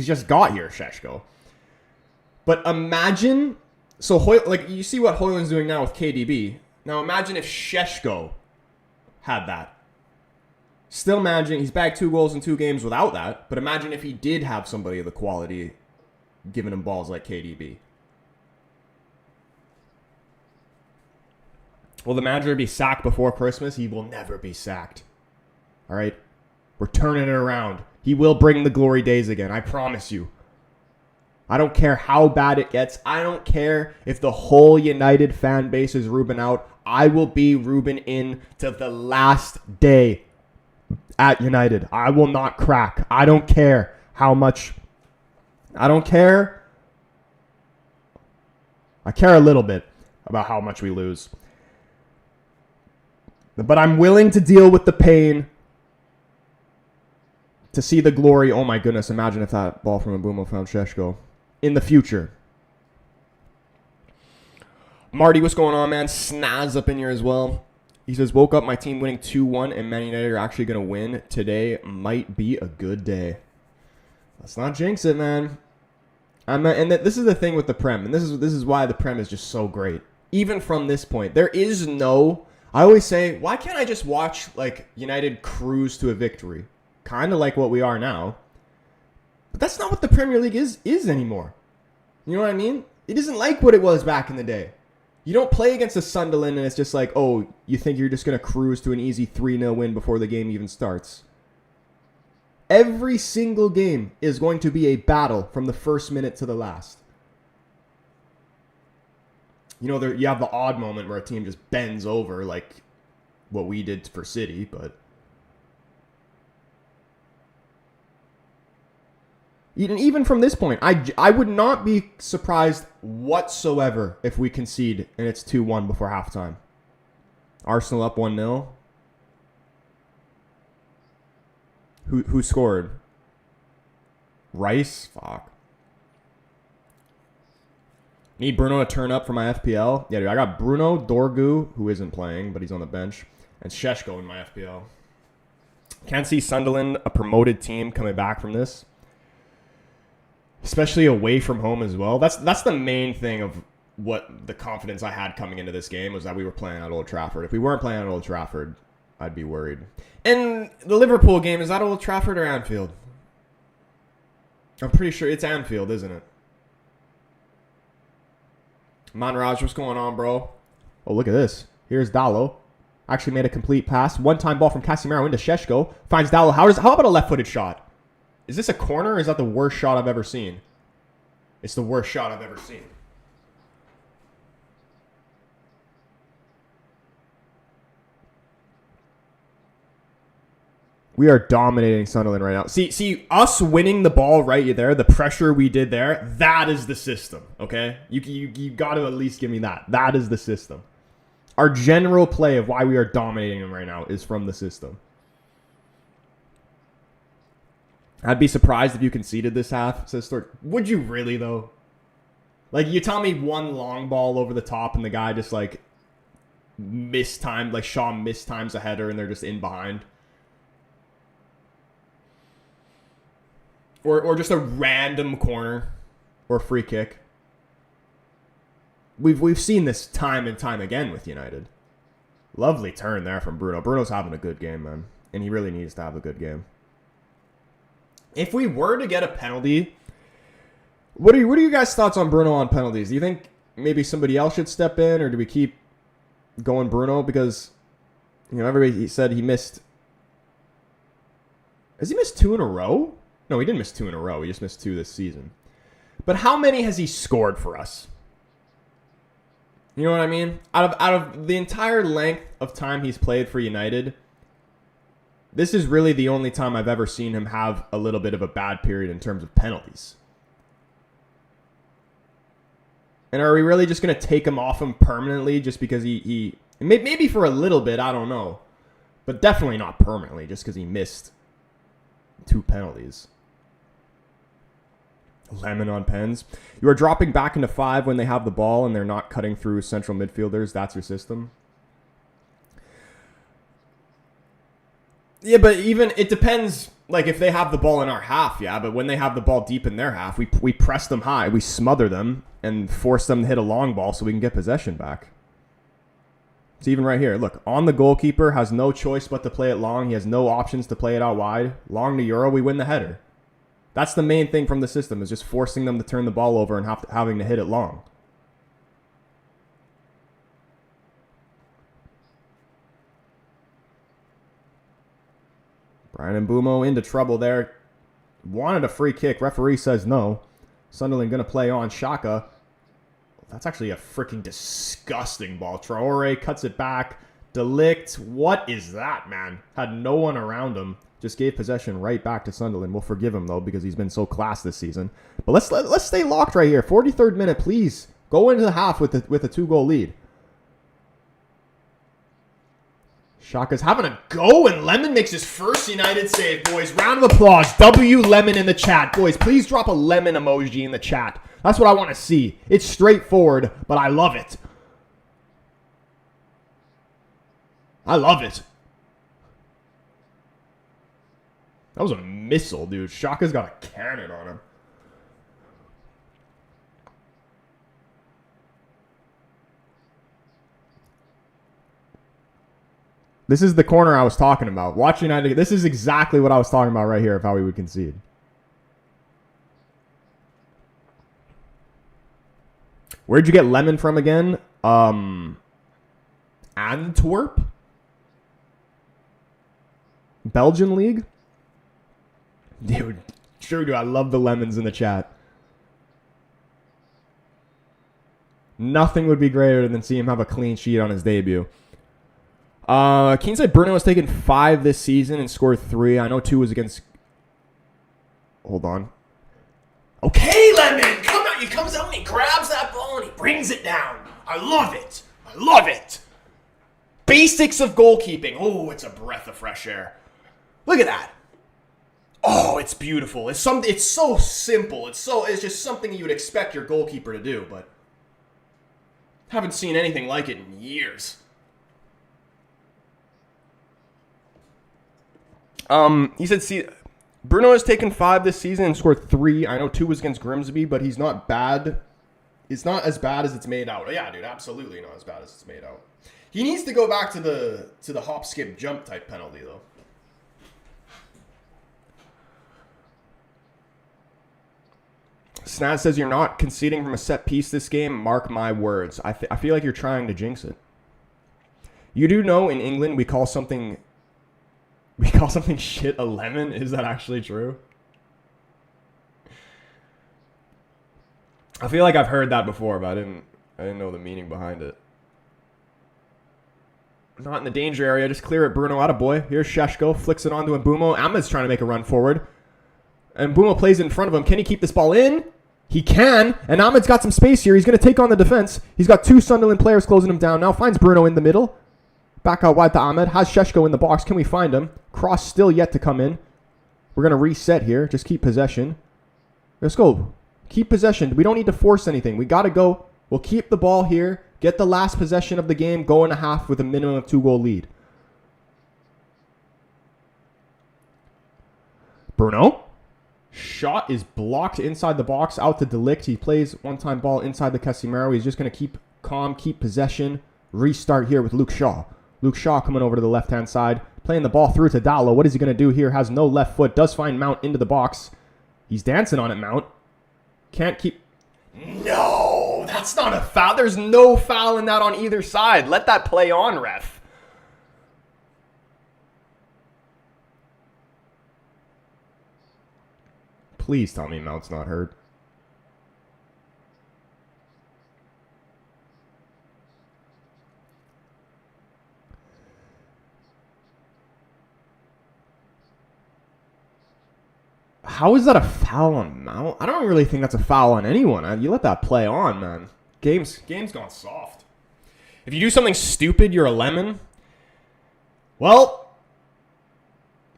just got here, Šeško. But imagine So, like, you see what Højlund's doing now with KDB. Now, imagine if Šeško had that. Still managing, he's bagged 2 goals in 2 games without that. But imagine if he did have somebody of the quality giving him balls like KDB. Will the manager be sacked before Christmas? He will never be sacked. All right? We're turning it around. He will bring the glory days again. I promise you. I don't care how bad it gets. I don't care if the whole United fan base is Ruben out. I will be Ruben in to the last day at United. I will not crack. I don't care how much. I don't care. I care a little bit about how much we lose. But I'm willing to deal with the pain to see the glory. Oh my goodness, imagine if that ball from Mbeumo found Šeško in the future. Marty, what's going on, man? Snaz up in here as well. He says, woke up my team winning 2-1 and Man United are actually going to win. Today might be a good day. Let's not jinx it, man. This is the thing with the Prem, and this is why the Prem is just so great. Even from this point, there is no... I always say, why can't I just watch like United cruise to a victory? Kind of like what we are now. But that's not what the Premier League is anymore. You know what I mean? It isn't like what it was back in the day. You don't play against a Sunderland and it's just like, oh, you think you're just going to cruise to an easy 3-0 win before the game even starts. Every single game is going to be a battle from the first minute to the last. You know, you have the odd moment where a team just bends over like what we did for City, but even from this point, I would not be surprised whatsoever if we concede and it's 2-1 before halftime. Arsenal up 1-0. Who scored? Rice? Fuck. Need Bruno to turn up for my FPL. Yeah, dude, I got Bruno, Dorgu, who isn't playing, but he's on the bench, and Šeško in my FPL. Can't see Sunderland, a promoted team, coming back from this. Especially away from home as well. That's the main thing of what the confidence I had coming into this game was that we were playing at Old Trafford. If we weren't playing at Old Trafford, I'd be worried. And the Liverpool game, is that Old Trafford or Anfield? I'm pretty sure it's Anfield, isn't it? Manraj, what's going on, bro? Oh, look at this. Here's Dallo. Actually made a complete pass. One-time ball from Casemiro into Šeško. Finds Dallo. How about a left-footed shot? Is this a corner or is that the worst shot I've ever seen? It's the worst shot I've ever seen. We are dominating Sunderland right now. See, us winning the ball right there, the pressure we did there, that is the system, okay? You got to at least give me that. That is the system. Our general play of why we are dominating them right now is from the system. I'd be surprised if you conceded this half, says Stuart. Would you really, though? Like, you tell me one long ball over the top and the guy just, like, mistimed, like Shaw mistimes a header and they're just in behind. Or just a random corner or free kick. We've seen this time and time again with United. Lovely turn there from Bruno. Bruno's having a good game, man. And he really needs to have a good game. If we were to get a penalty, what are you guys' thoughts on Bruno on penalties? Do you think maybe somebody else should step in, or do we keep going Bruno? Because, you know, everybody said he missed. Has he missed 2 in a row? No, he didn't miss 2 in a row. He just missed 2 this season. But how many has he scored for us? You know what I mean? Out of the entire length of time he's played for United, this is really the only time I've ever seen him have a little bit of a bad period in terms of penalties. And are we really just going to take him off him permanently just because he maybe for a little bit, I don't know. But definitely not permanently just because he missed 2 penalties. Lemon on pens. You are dropping back into 5 when they have the ball and they're not cutting through central midfielders. That's your system. Yeah, but even it depends Like, if they have the ball in our half, yeah, but when they have the ball deep in their half, we press them high, we smother them, and force them to hit a long ball so we can get possession back. It's even right here. Look, on the goalkeeper, has no choice but to play it long. He has no options to play it out wide. Long to Euro, we win the header. That's the main thing from the system, is just forcing them to turn the ball over and having to hit it long. Brian Mbeumo into trouble there. Wanted a free kick. Referee says no. Sunderland going to play on. Xhaka. That's actually a freaking disgusting ball. Traore cuts it back. De Ligt. What is that, man? Had no one around him. Just gave possession right back to Sunderland. We'll forgive him, though, because he's been so class this season. But let's stay locked right here. 43rd minute, please. Go into the half with a 2-goal lead. Xhaka's having a go, and Lemon makes his first United save, boys. Round of applause. W Lemon in the chat. Boys, please drop a lemon emoji in the chat. That's what I want to see. It's straightforward, but I love it. I love it. That was a missile, dude. Xhaka's got a cannon on him. This is the corner I was talking about. Watch United. This is exactly what I was talking about right here of how we would concede. Where'd you get Lemon from again? Antwerp? Belgian league? Dude, true, dude. I love the lemons in the chat. Nothing would be greater than see him have a clean sheet on his debut. Keen said Bruno has taken 5 this season and scored 3. I know 2 was against... Hold on. Okay, Lemon! Come out! He comes out and he grabs that ball and he brings it down. I love it. I love it. Basics of goalkeeping. Oh, it's a breath of fresh air. Look at that. Oh, it's beautiful. It's so simple. It's just something you would expect your goalkeeper to do, but haven't seen anything like it in years. He said, see, Bruno has taken 5 this season and scored 3. I know 2 was against Grimsby, but he's not bad. It's not as bad as it's made out. Yeah, dude, absolutely not as bad as it's made out. He needs to go back to the hop, skip, jump type penalty, though. Snaz says you're not conceding from a set piece this game. Mark my words. I feel like you're trying to jinx it. You do know in England we call something shit a lemon. Is that actually true? I feel like I've heard that before, but I didn't know the meaning behind it. Not in the danger area. Just clear it, Bruno. Attaboy. Here's Sheshko. Flicks it onto Mbeumo. Ahmed's trying to make a run forward. And Mbeumo plays it in front of him. Can he keep this ball in? He can. And Ahmed's got some space here. He's going to take on the defense. He's got 2 Sunderland players closing him down now. Finds Bruno in the middle. Back out wide to Ahmed. Has Sheshko in the box. Can we find him? Cross still yet to come in. We're going to reset here. Just keep possession. Let's go. Keep possession. We don't need to force anything. We got to go. We'll keep the ball here. Get the last possession of the game. Go in a half with a minimum of 2-goal lead. Bruno. Shot is blocked inside the box. Out to De Ligt. He plays one-time ball inside the Casemiro. He's just going to keep calm, keep possession. Restart here with Luke Shaw. Luke Shaw coming over to the left-hand side. Playing the ball through to Dallo. What is he going to do here? Has no left foot. Does find Mount into the box. He's dancing on it, Mount. Can't keep... No! That's not a foul. There's no foul in that on either side. Let that play on, ref. Please tell me Mount's not hurt. How is that a foul on Mount? I don't really think that's a foul on anyone. You let that play on, man. Game's gone soft. If you do something stupid, you're a lemon. Well,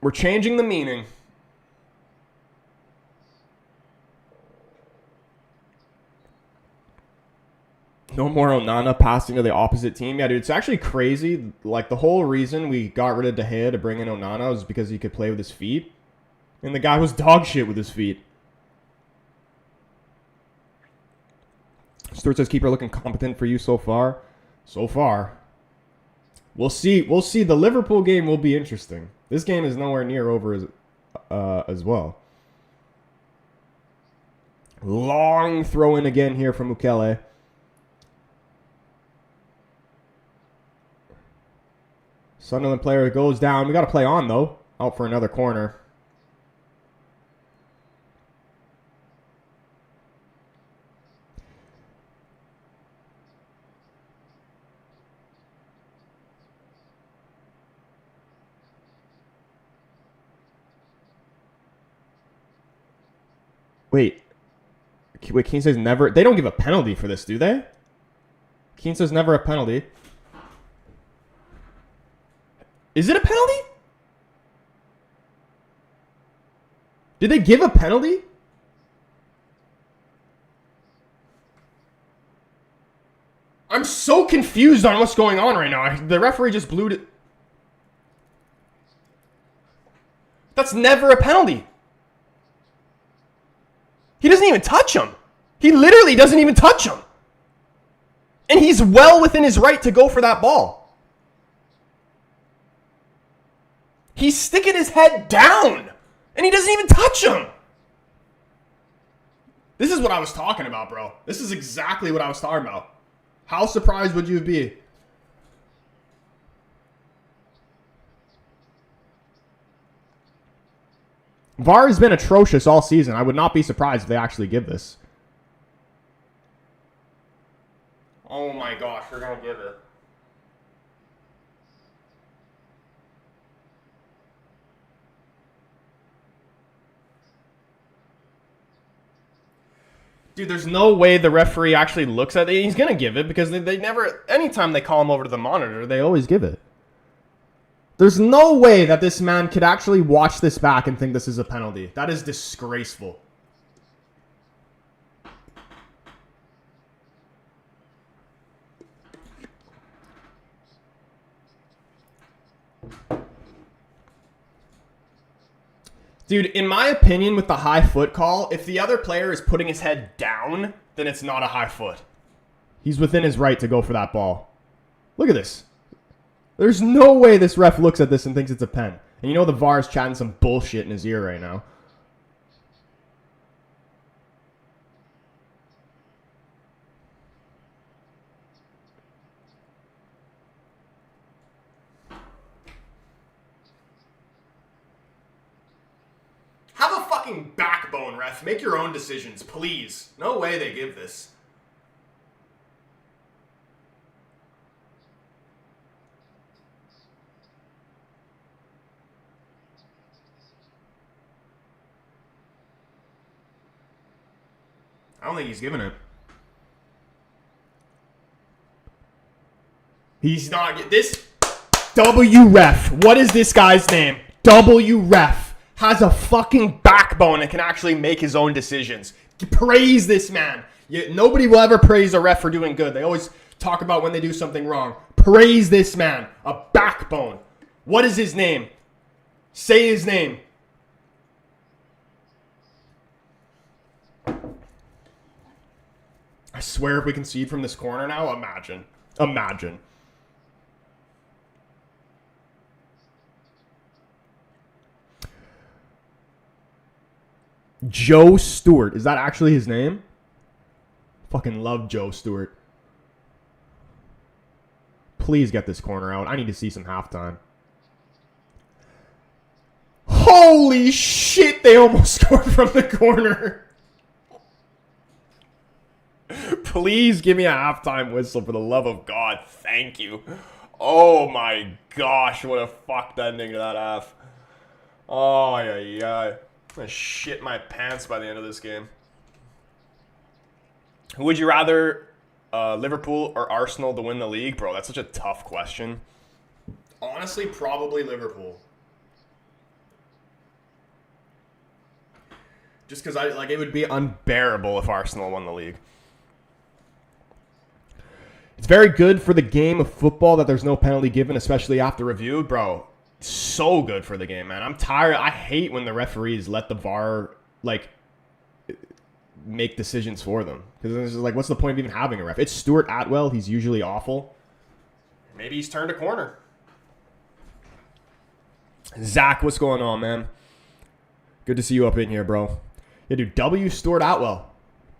we're changing the meaning. No more Onana passing to the opposite team. Yeah, dude, it's actually crazy. Like, the whole reason we got rid of De Gea to bring in Onana was because he could play with his feet. And the guy was dog shit with his feet. Stuart says, keeper looking competent for you so far. So far. We'll see. We'll see. The Liverpool game will be interesting. This game is nowhere near over as well. Long throw in again here from Mukele. Sunderland player goes down. We got to play on, though. Out for another corner. Wait, Keane says never. They don't give a penalty for this, do they? Keane says never a penalty. Is it a penalty? Did they give a penalty? I'm so confused on what's going on right now. The referee just blew it. That's never a penalty. He doesn't even touch him. He literally doesn't even touch him. And he's well within his right to go for that ball. He's sticking his head down. And he doesn't even touch him. This is what I was talking about, bro. This is exactly what I was talking about. How surprised would you be? VAR has been atrocious all season. I would not be surprised if they actually give this. Oh my gosh, they're going to give it. Dude, there's no way the referee actually looks at it. He's going to give it because they never, anytime they call him over to the monitor, they always give it. There's no way that this man could actually watch this back and think this is a penalty. That is disgraceful. Dude, in my opinion, with the high foot call, if the other player is putting his head down, then it's not a high foot. He's within his right to go for that ball. Look at this. There's no way this ref looks at this and thinks it's a pen. And you know the VAR is chatting some bullshit in his ear right now. Have a fucking backbone, ref. Make your own decisions, please. No way they give this. I don't think he's giving it. He's not. This W ref. What is this guy's name? W ref has a fucking backbone and can actually make his own decisions. Praise this man. Nobody will ever praise a ref for doing good. They always talk about when they do something wrong. Praise this man. A backbone. What is his name? Say his name. I swear if we concede from this corner now, imagine. Imagine. Joe Stewart. Is that actually his name? Fucking love Joe Stewart. Please get this corner out. I need to see some halftime. Holy shit, they almost scored from the corner. Please give me a halftime whistle for the love of God. Thank you. Oh my gosh, what a fucked ending to that half. Oh, yeah. I'm going to shit my pants by the end of this game. Who would you rather, Liverpool or Arsenal to win the league? Bro, that's such a tough question. Honestly, probably Liverpool. Just because it would be unbearable if Arsenal won the league. It's very good for the game of football that there's no penalty given, especially after review. Bro, So good for the game, man. I'm tired. I hate when the referees let the VAR, like, make decisions for them. Because it's just like, what's the point of even having a ref? It's Stuart Atwell. He's usually awful. Maybe he's turned a corner. Zach, what's going on, man? Good to see you up in here, bro. Yeah, dude, W. Stuart Atwell.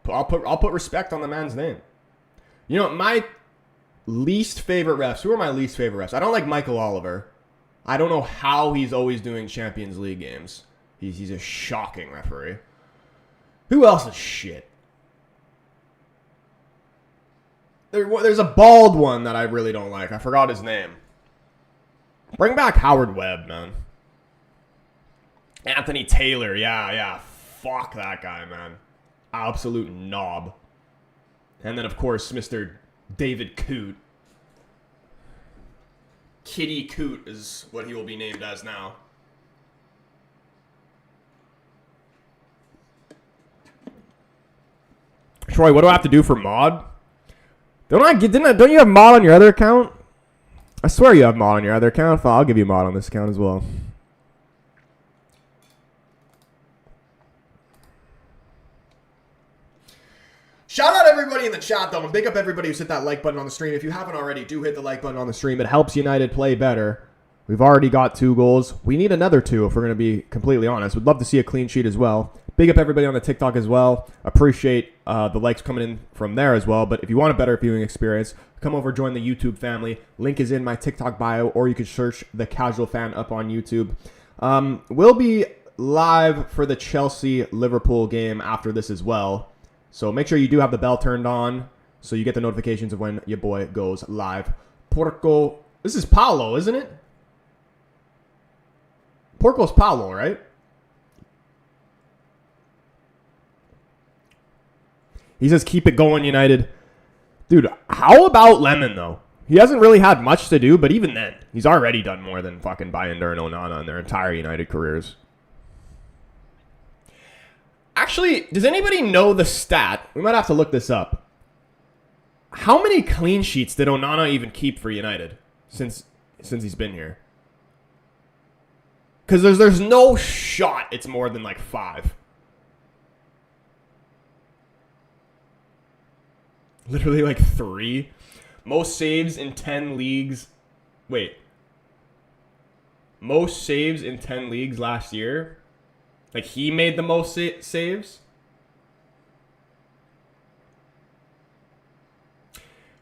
I'll put respect on the man's name. You know, my least favorite refs. Who are my least favorite refs? I don't like Michael Oliver. I don't know how he's always doing Champions League games. He's a shocking referee. Who else is shit? There's a bald one that I really don't like. I forgot his name. Bring back Howard Webb, man. Anthony Taylor. Yeah. Fuck that guy, man. Absolute knob. And then, of course, Mr. David Coote. Kitty Coote is what he will be named as now. Troy, what do I have to do for mod? Don't you have mod on your other account? I swear you have mod on your other account. I'll give you mod on this account as well. Shout out everybody in the chat, though, and big up everybody who's hit that like button on the stream. If you haven't already, do hit the like button on the stream. It helps United play better. We've already got 2 goals. We need another 2 if we're going to be completely honest. We'd love to see a clean sheet as well. Big up everybody on the TikTok as well. Appreciate the likes coming in from there as well. But if you want a better viewing experience, come over, join the YouTube family. Link is in my TikTok bio, or you can search The Casual Fan up on YouTube. We'll be live for the Chelsea-Liverpool game after this as well. So make sure you do have the bell turned on so you get the notifications of when your boy goes live. Porco. This is Paulo, isn't it? Porco's Paulo, right? He says, keep it going, United. Dude, how about Lemon, though? He hasn't really had much to do, but even then, he's already done more than fucking Bayender and Onana in their entire United careers. Actually, does anybody know the stat? We might have to look this up. How many clean sheets did Onana even keep for United since he's been here? Because there's no shot it's more than like 5. Literally like 3. Most saves in 10 leagues. Wait. Most saves in 10 leagues last year? Like, he made the most saves?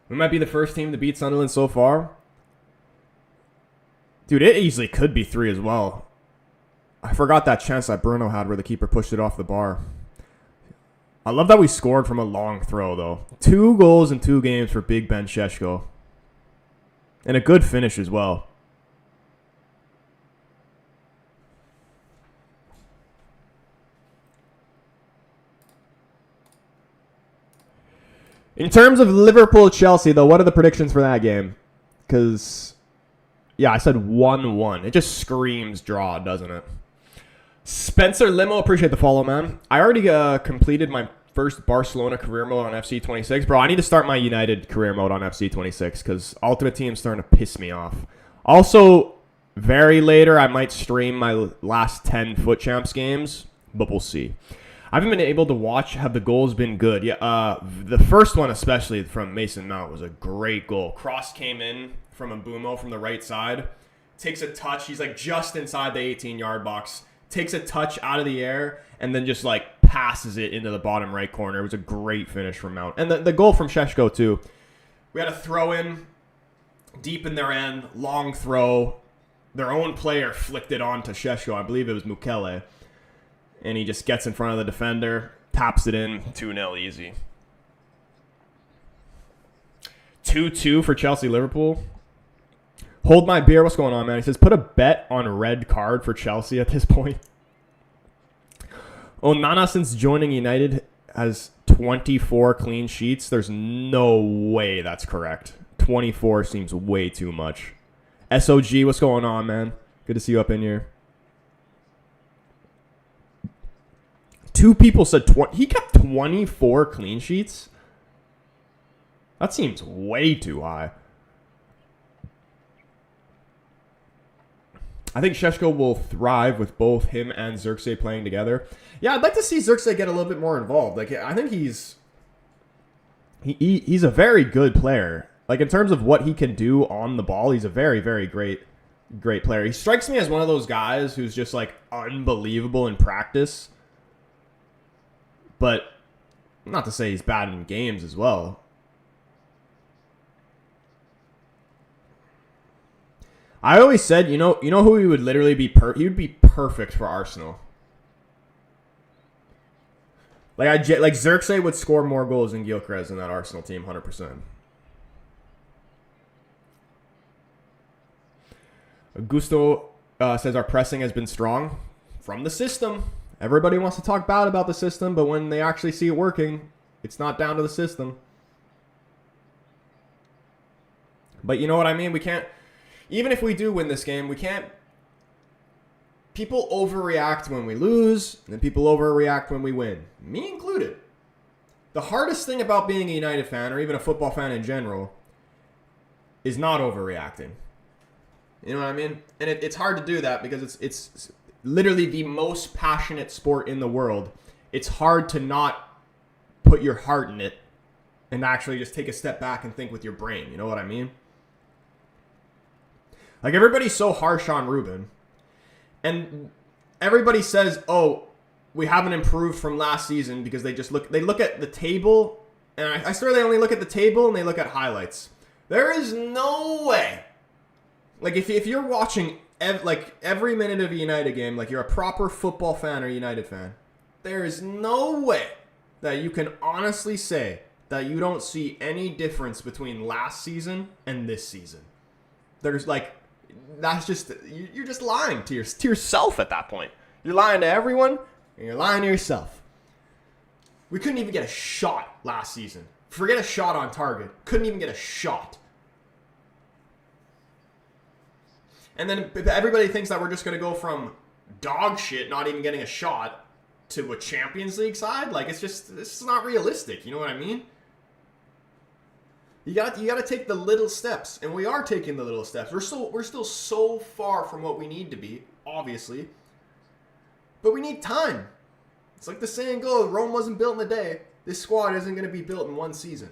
We might be the first team to beat Sunderland so far. Dude, it easily could be 3 as well. I forgot that chance that Bruno had where the keeper pushed it off the bar. I love that we scored from a long throw, though. 2 goals in 2 games for Big Ben Šeško. And a good finish as well. In terms of Liverpool-Chelsea, though, what are the predictions for that game? Because, yeah, I said 1-1. It just screams draw, doesn't it? Spencer Limo, appreciate the follow, man. I already completed my first Barcelona career mode on FC26. Bro, I need to start my United career mode on FC26 because Ultimate Team's starting to piss me off. Also, very later, I might stream my last 10 Foot Champs games, but we'll see. I haven't been able to watch. Have the goals been good? Yeah, the first one, especially from Mason Mount, was a great goal. Cross came in from Mbumo from the right side. Takes a touch. He's like just inside the 18-yard box. Takes a touch out of the air and then just like passes it into the bottom right corner. It was a great finish from Mount. And the goal from Šeško too. We had a throw in deep in their end, long throw. Their own player flicked it on to Šeško. I believe it was Mukele. And he just gets in front of the defender, taps it in, 2-0 easy. 2-2 for Chelsea-Liverpool. Hold my beer. What's going on, man? He says, put a bet on red card for Chelsea at this point. Onana, since joining United, has 24 clean sheets. There's no way that's correct. 24 seems way too much. SOG, what's going on, man? Good to see you up in here. 2 people said 20. He kept 24 clean sheets? That seems way too high. I think Šeško will thrive with both him and Xerxes playing together. Yeah, I'd like to see Xerxes get a little bit more involved. Like, I think he's a very good player. Like, in terms of what he can do on the ball, he's a very, very great player. He strikes me as one of those guys who's just, like, unbelievable in practice. But not to say he's bad in games as well. I always said, you know who he would literally be he would be perfect for Arsenal. Like Xerxes would score more goals than Gyökeres in that Arsenal team, 100%. Augusto says our pressing has been strong from the system. Everybody wants to talk bad about the system, but when they actually see it working, it's not down to the system. But you know what I mean? We can't, even if we do win this game, we can't. People overreact when we lose, and people overreact when we win. Me included. The hardest thing about being a United fan, or even a football fan in general, is not overreacting. You know what I mean? And it's hard to do that because it's literally the most passionate sport in the world. It's hard to not put your heart in it and actually just take a step back and think with your brain. You know what I mean? Like, everybody's so harsh on Ruben. And everybody says, oh, we haven't improved from last season because they look at the table. And I swear they only look at the table and they look at highlights. There is no way. Like, if you're watching every minute of a United game, like you're a proper football fan or United fan, there is no way that you can honestly say that you don't see any difference between last season and this season. There's that's just, you're just lying to yourself at that point. You're lying to everyone and you're lying to yourself. We couldn't even get a shot last season. Forget a shot on target. Couldn't even get a shot. And then everybody thinks that we're just going to go from dog shit, not even getting a shot, to a Champions League side. Like, it's not realistic. You know what I mean? You got to take the little steps, and we are taking the little steps. We're still so far from what we need to be, obviously, but we need time. It's like the saying goes: Rome wasn't built in a day. This squad isn't going to be built in one season.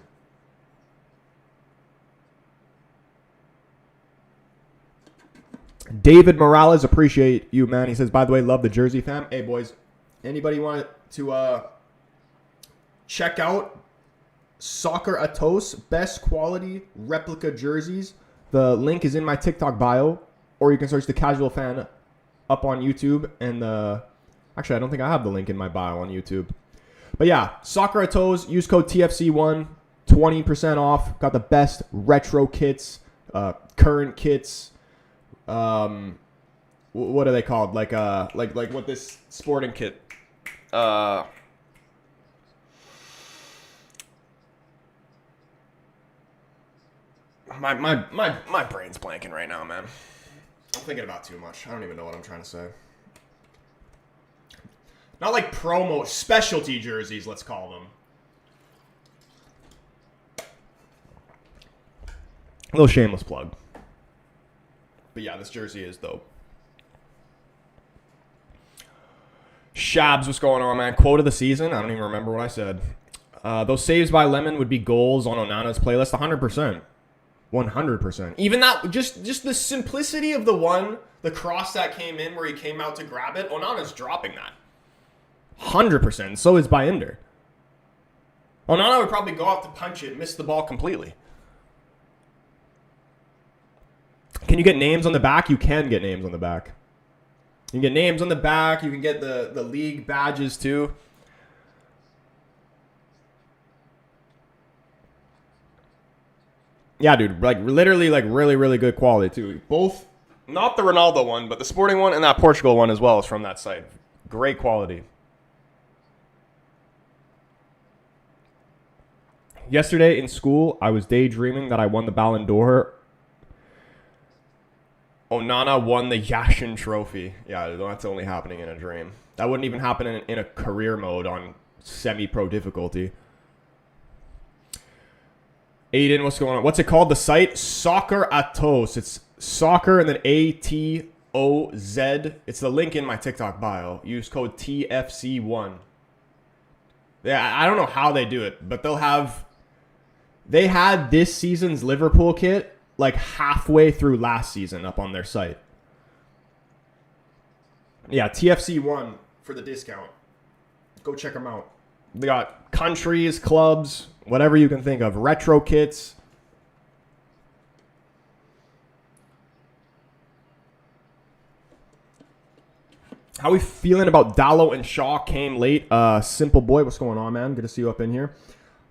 David Morales, appreciate you, man. He says, by the way, love the jersey, fam. Hey, boys, anybody want to check out Soccer Atos, best quality replica jerseys? The link is in my TikTok bio, or you can search the Casual Fan up on YouTube. And actually, I don't think I have the link in my bio on YouTube. But yeah, Soccer Atos, use code TFC1, 20% off. Got the best retro kits, current kits. What are they called? Like what this sporting kit? My brain's blanking right now, man. I'm thinking about too much. I don't even know what I'm trying to say. Not like promo, specialty jerseys, let's call them. A little shameless plug. But yeah, this jersey is dope. Shabs, what's going on, man? Quote of the season? I don't even remember what I said. Those saves by Lemon would be goals on Onana's playlist. 100%. 100%. Even that, just the simplicity of the cross that came in where he came out to grab it, Onana's dropping that. 100%. So is Binder. Onana would probably go out to punch it, miss the ball completely. Can you get names on the back? You can get names on the back. You can get names on the back. You can get the league badges too. Yeah, dude. Like, literally, like, really, really good quality too. Both, not the Ronaldo one, but the Sporting one and that Portugal one as well is from that site. Great quality. Yesterday in school, I was daydreaming that I won the Ballon d'Or. Onana won the Yashin Trophy. Yeah, that's only happening in a dream. That wouldn't even happen in a career mode on semi-pro difficulty. Aiden, what's going on? What's it called? The site? Soccer Atos. It's soccer and then ATOS. It's the link in my TikTok bio. Use code TFC1. Yeah, I don't know how they do it, but they had this season's Liverpool kit like halfway through last season up on their site. Yeah, TFC1 for the discount. Go check them out. They got countries, clubs, whatever you can think of. Retro kits. How we feeling about Dallo and Shaw came late? Simple boy, what's going on, man? Good to see you up in here.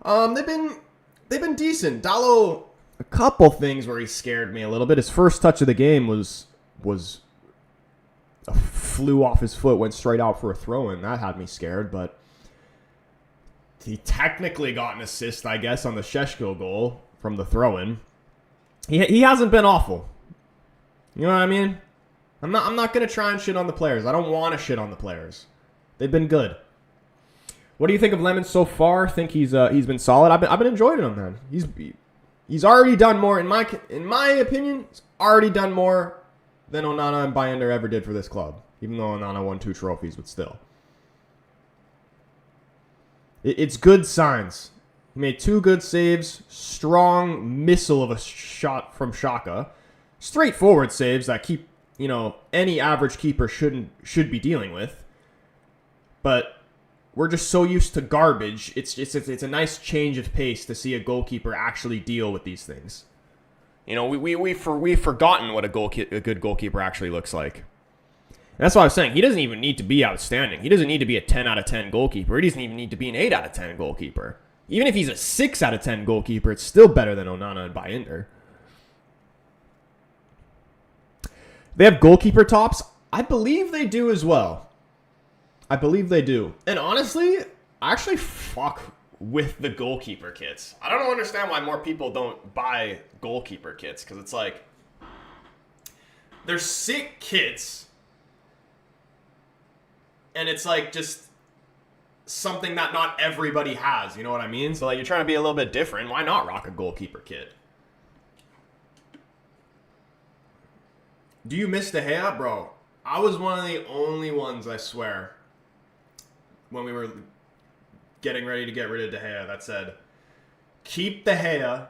They've been decent. Dallo, a couple things where he scared me a little bit. His first touch of the game was flew off his foot, went straight out for a throw-in. That had me scared, but he technically got an assist, I guess, on the Šeško goal from the throw-in. He hasn't been awful. You know what I mean? I'm not gonna try and shit on the players. I don't want to shit on the players. They've been good. What do you think of Lemon so far? Think he's been solid. I've been enjoying him, man. He's already done more in my opinion. He's already done more than Onana and Bayender ever did for this club. Even though Onana won 2 trophies, but still. It's good signs. He made 2 good saves. Strong missile of a shot from Xhaka. Straightforward saves that keep, any average keeper should be dealing with. But we're just so used to garbage. It's a nice change of pace to see a goalkeeper actually deal with these things. We've forgotten what a good goalkeeper actually looks like. And that's why I was saying he doesn't even need to be outstanding. He doesn't need to be a 10 out of 10 goalkeeper. He doesn't even need to be an 8 out of 10 goalkeeper. Even if he's a 6 out of 10 goalkeeper, it's still better than Onana and Bayender. They have goalkeeper tops. I believe they do as well. I believe they do. And honestly, I actually fuck with the goalkeeper kits. I don't understand why more people don't buy goalkeeper kits, because it's like, they're sick kits, and it's like just something that not everybody has, you know what I mean? So like, you're trying to be a little bit different. Why not rock a goalkeeper kit? Do you miss De Gea? Bro, I was one of the only ones, I swear, when we were getting ready to get rid of De Gea, that said, keep De Gea.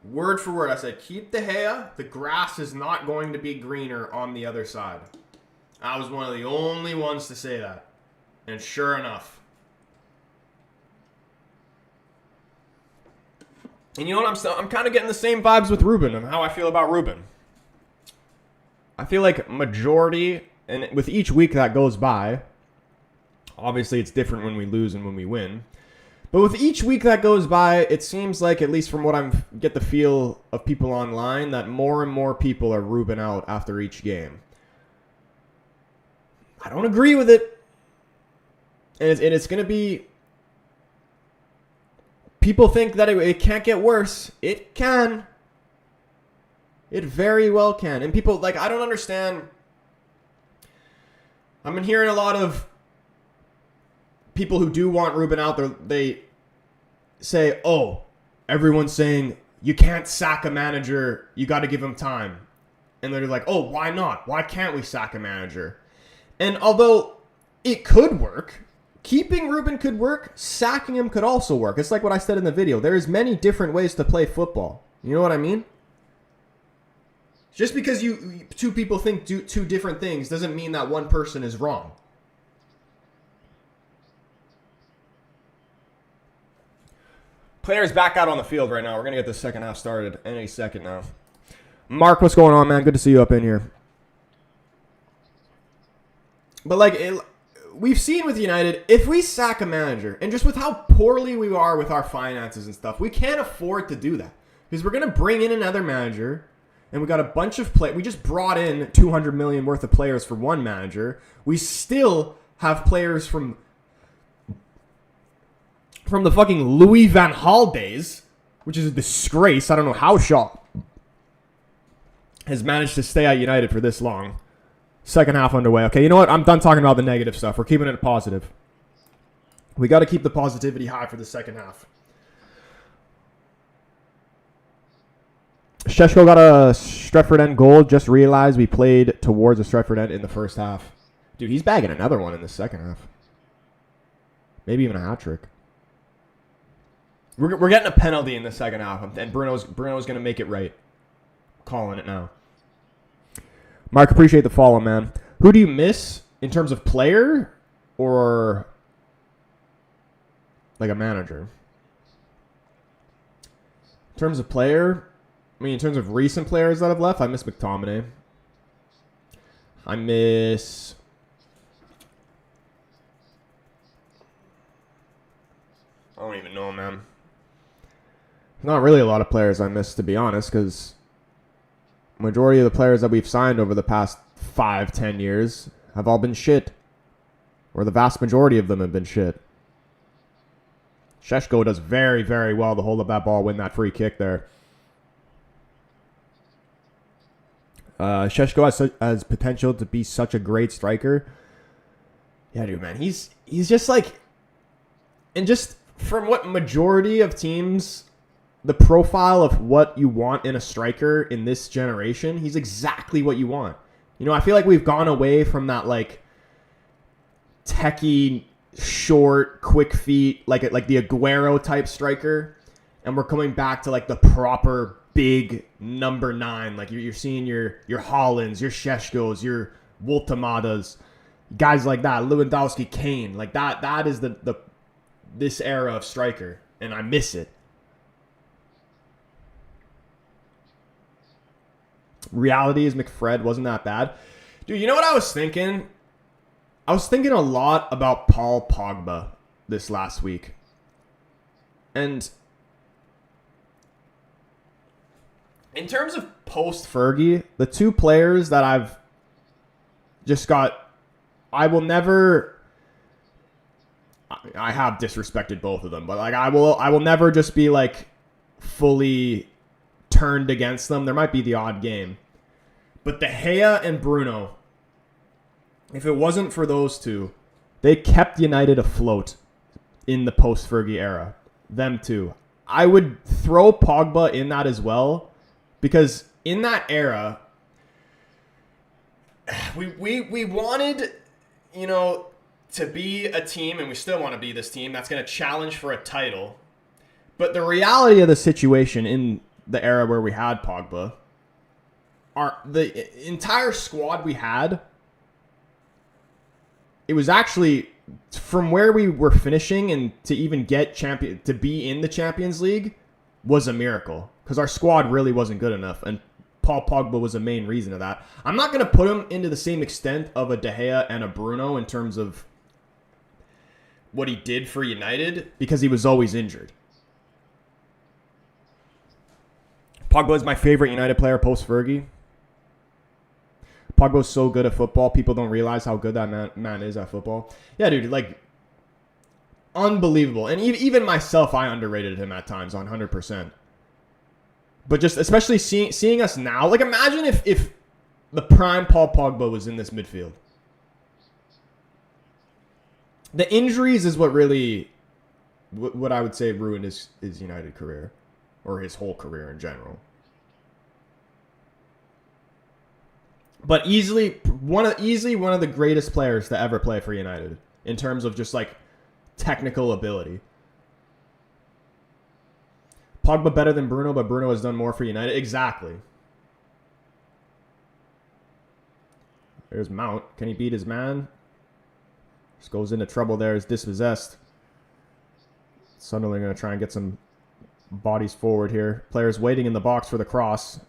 Word for word, I said, keep De Gea. The grass is not going to be greener on the other side. I was one of the only ones to say that. And sure enough. And you know what? I'm kind of getting the same vibes with Ruben and how I feel about Ruben. I feel like majority, and with each week that goes by, obviously it's different when we lose and when we win. But with each week that goes by, it seems like, at least from what I get the feel of people online, that more and more people are Ruben out after each game. I don't agree with it. And it's going to be... People think that it can't get worse. It can. It very well can. And people, like, I don't understand. I've been hearing a lot of people who do want Ruben out, they say, oh, everyone's saying you can't sack a manager, you got to give him time. And they're like, oh, why not? Why can't we sack a manager? And although it could work, keeping Ruben could work, sacking him could also work. It's like what I said in the video. There's many different ways to play football. You know what I mean? Just because two people think two different things doesn't mean that one person is wrong. Players back out on the field right now. We're going to get the second half started any second now. Mark, what's going on, man? Good to see you up in here. But, like, we've seen with United, if we sack a manager, and just with how poorly we are with our finances and stuff, we can't afford to do that. Because we're going to bring in another manager, and we got a bunch of we just brought in $200 million worth of players for one manager. We still have players from the fucking Louis van Gaal days, which is a disgrace. I don't know how Shaw has managed to stay at United for this long. Second half underway. Okay, you know what? I'm done talking about the negative stuff. We're keeping it positive. We got to keep the positivity high for the second half. Sheshko got a Stretford end goal. Just realized we played towards a Stretford end in the first half. Dude, he's bagging another one in the second half. Maybe even a hat trick. We're getting a penalty in the second half, and Bruno's going to make it right. Calling it now. Mark, appreciate the follow, man. Who do you miss in terms of player or like a manager? In terms of player, I mean, in terms of recent players that have left, I miss McTominay. I miss... I don't even know, man. Not really a lot of players I miss, to be honest, because majority of the players that we've signed over the past 5-10 years have all been shit. Or the vast majority of them have been shit. Sheshko does very, very well to hold up that ball, win that free kick there. Sheshko has potential to be such a great striker. Yeah, dude, man. He's just like... And just from what majority of teams... The profile of what you want in a striker in this generation, he's exactly what you want. You know, I feel like we've gone away from that, like, techie, short, quick feet, like the Aguero type striker. And we're coming back to, like, the proper big number 9. Like, you're seeing your Hollands, your Sheshkos, your Woltamadas, guys like that, Lewandowski, Kane. Like, that is this era of striker. And I miss it. Reality is McFred wasn't that bad. Dude, you know what I was thinking? I was thinking a lot about Paul Pogba this last week. And in terms of post-Fergie, the two players that I've just got... I will never... I have disrespected both of them, but like I will never just be like fully turned against them. There might be the odd game. But De Gea and Bruno, if it wasn't for those two, they kept United afloat in the post-Fergie era. Them two. I would throw Pogba in that as well, because in that era, we wanted, you know, to be a team, and we still want to be this team that's going to challenge for a title. But the reality of the situation in the era where we had Pogba, the entire squad we had, it was actually from where we were finishing and to even get to be in the Champions League was a miracle, because our squad really wasn't good enough, and Paul Pogba was the main reason of that. I'm not going to put him into the same extent of a De Gea and a Bruno in terms of what he did for United, because he was always injured. Pogba is my favorite United player post-Fergie. Pogba's so good at football. People don't realize how good that man is at football. Yeah, dude, like, unbelievable. And even myself, I underrated him at times, 100%. But just especially seeing us now, like, imagine if the prime Paul Pogba was in this midfield. The injuries is what really, what I would say ruined his United career, or his whole career in general. But easily one of the greatest players to ever play for United in terms of just like technical ability. Pogba better than Bruno, but Bruno has done more for United. Exactly. There's Mount. Can he beat his man? Just goes into trouble there. Is dispossessed. Sunderland going to try and get some bodies forward here. Players waiting in the box for the cross.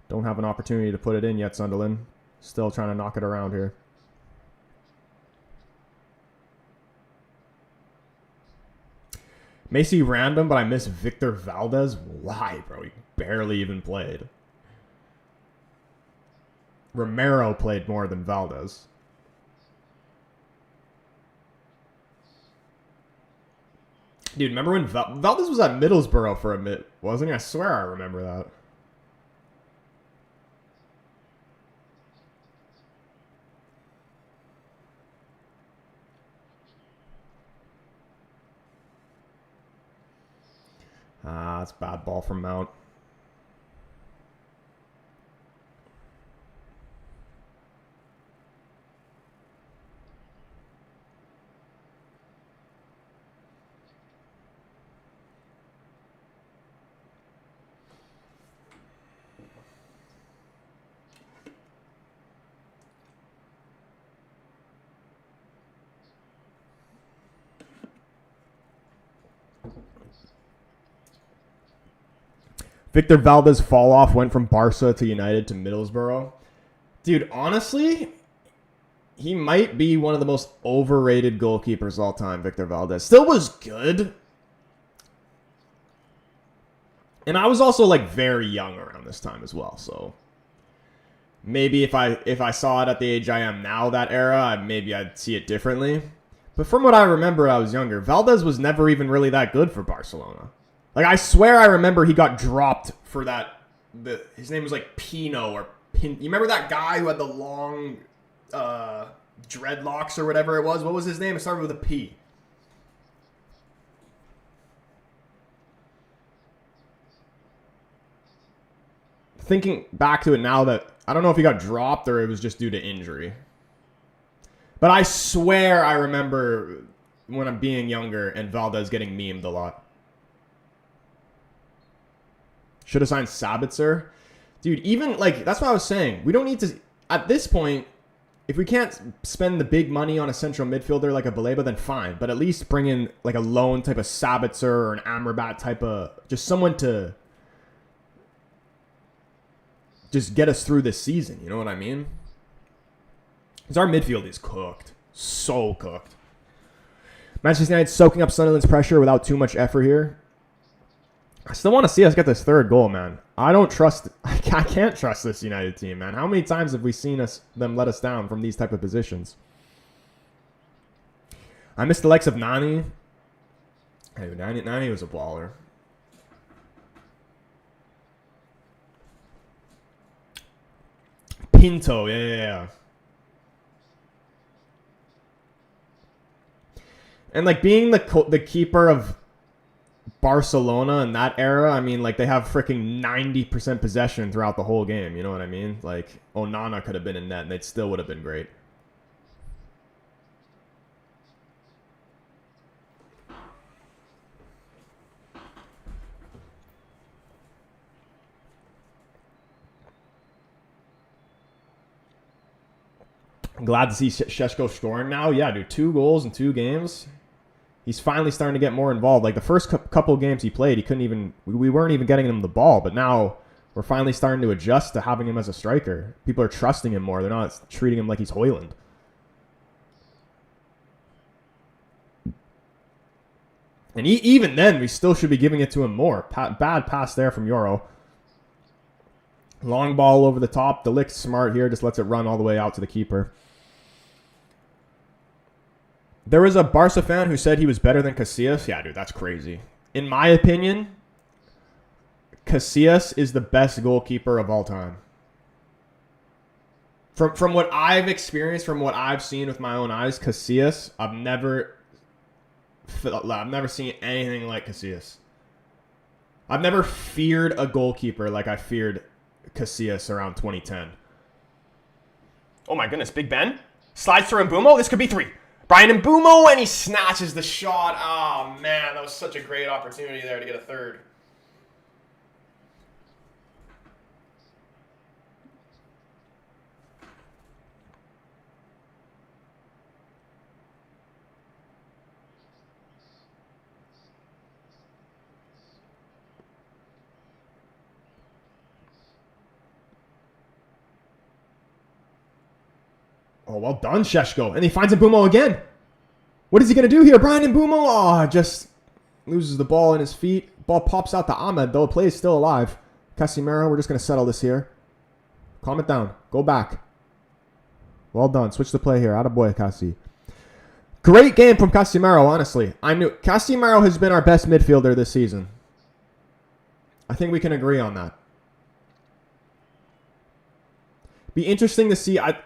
Don't have an opportunity to put it in yet, Sunderland. Still trying to knock it around here. May see random, but I miss Victor Valdez. Why, bro? He barely even played. Romero played more than Valdez. Dude, remember when Valdez was at Middlesbrough for a bit, wasn't he? I swear I remember that. That's a bad ball from Mount. Victor Valdez fall off, went from Barca to United to Middlesbrough. Dude, honestly, he might be one of the most overrated goalkeepers all time, Victor Valdez. Still was good. And I was also like very young around this time as well, so maybe if I saw it at the age I am now, that era, maybe I'd see it differently. But from what I remember when I was younger, Valdez was never even really that good for Barcelona. Like, I swear I remember he got dropped for that. His name was like Pino or Pin. You remember that guy who had the long dreadlocks or whatever it was? What was his name? It started with a P. Thinking back to it now, that I don't know if he got dropped or it was just due to injury. But I swear I remember when I'm being younger and Valdez getting memed a lot. Should have signed Sabitzer. Dude, even, like, that's what I was saying. We don't need to, at this point, if we can't spend the big money on a central midfielder like a Baleba, then fine. But at least bring in, like, a loan type of Sabitzer or an Amrabat type of, just someone to just get us through this season. You know what I mean? Because our midfield is cooked. So cooked. Manchester United soaking up Sunderland's pressure without too much effort here. I still want to see us get this third goal, man. I can't trust this United team, man. How many times have we seen them let us down from these type of positions? I miss the likes of Nani. Hey, Nani was a baller. Pinto, yeah. And, like, being the keeper of Barcelona in that era, I mean, like, they have freaking 90% possession throughout the whole game. You know what I mean? Like, Onana could have been in net, and they still would have been great. Glad to see Šeško scoring now. Yeah, dude, 2 goals in 2 games. He's finally starting to get more involved. Like, the first couple of games he played, he couldn't even, we weren't even getting him the ball. But now we're finally starting to adjust to having him as a striker. People are trusting him more. They're not treating him like he's Højlund. And even then, we still should be giving it to him more. Bad pass there from Euro. Long ball over the top. De Ligt smart here. Just lets it run all the way out to the keeper. There was a Barca fan who said he was better than Casillas. Yeah, dude, that's crazy. In my opinion, Casillas is the best goalkeeper of all time. From what I've experienced, from what I've seen with my own eyes, Casillas, I've never seen anything like Casillas. I've never feared a goalkeeper like I feared Casillas around 2010. Oh my goodness, Big Ben slides through Mbumo. This could be 3. Brian Mbumo, and he snatches the shot. Oh, man, that was such a great opportunity there to get a third. Oh, well done, Šeško. And he finds Mbumo again. What is he going to do here? Brian Mbumo, oh, just loses the ball in his feet. Ball pops out to Ahmed, though. Play is still alive. Casemiro, we're just going to settle this here. Calm it down. Go back. Well done. Switch the play here. Attaboy, Casi. Great game from Casemiro, honestly. I knew Casemiro has been our best midfielder this season. I think we can agree on that. Be interesting to see. I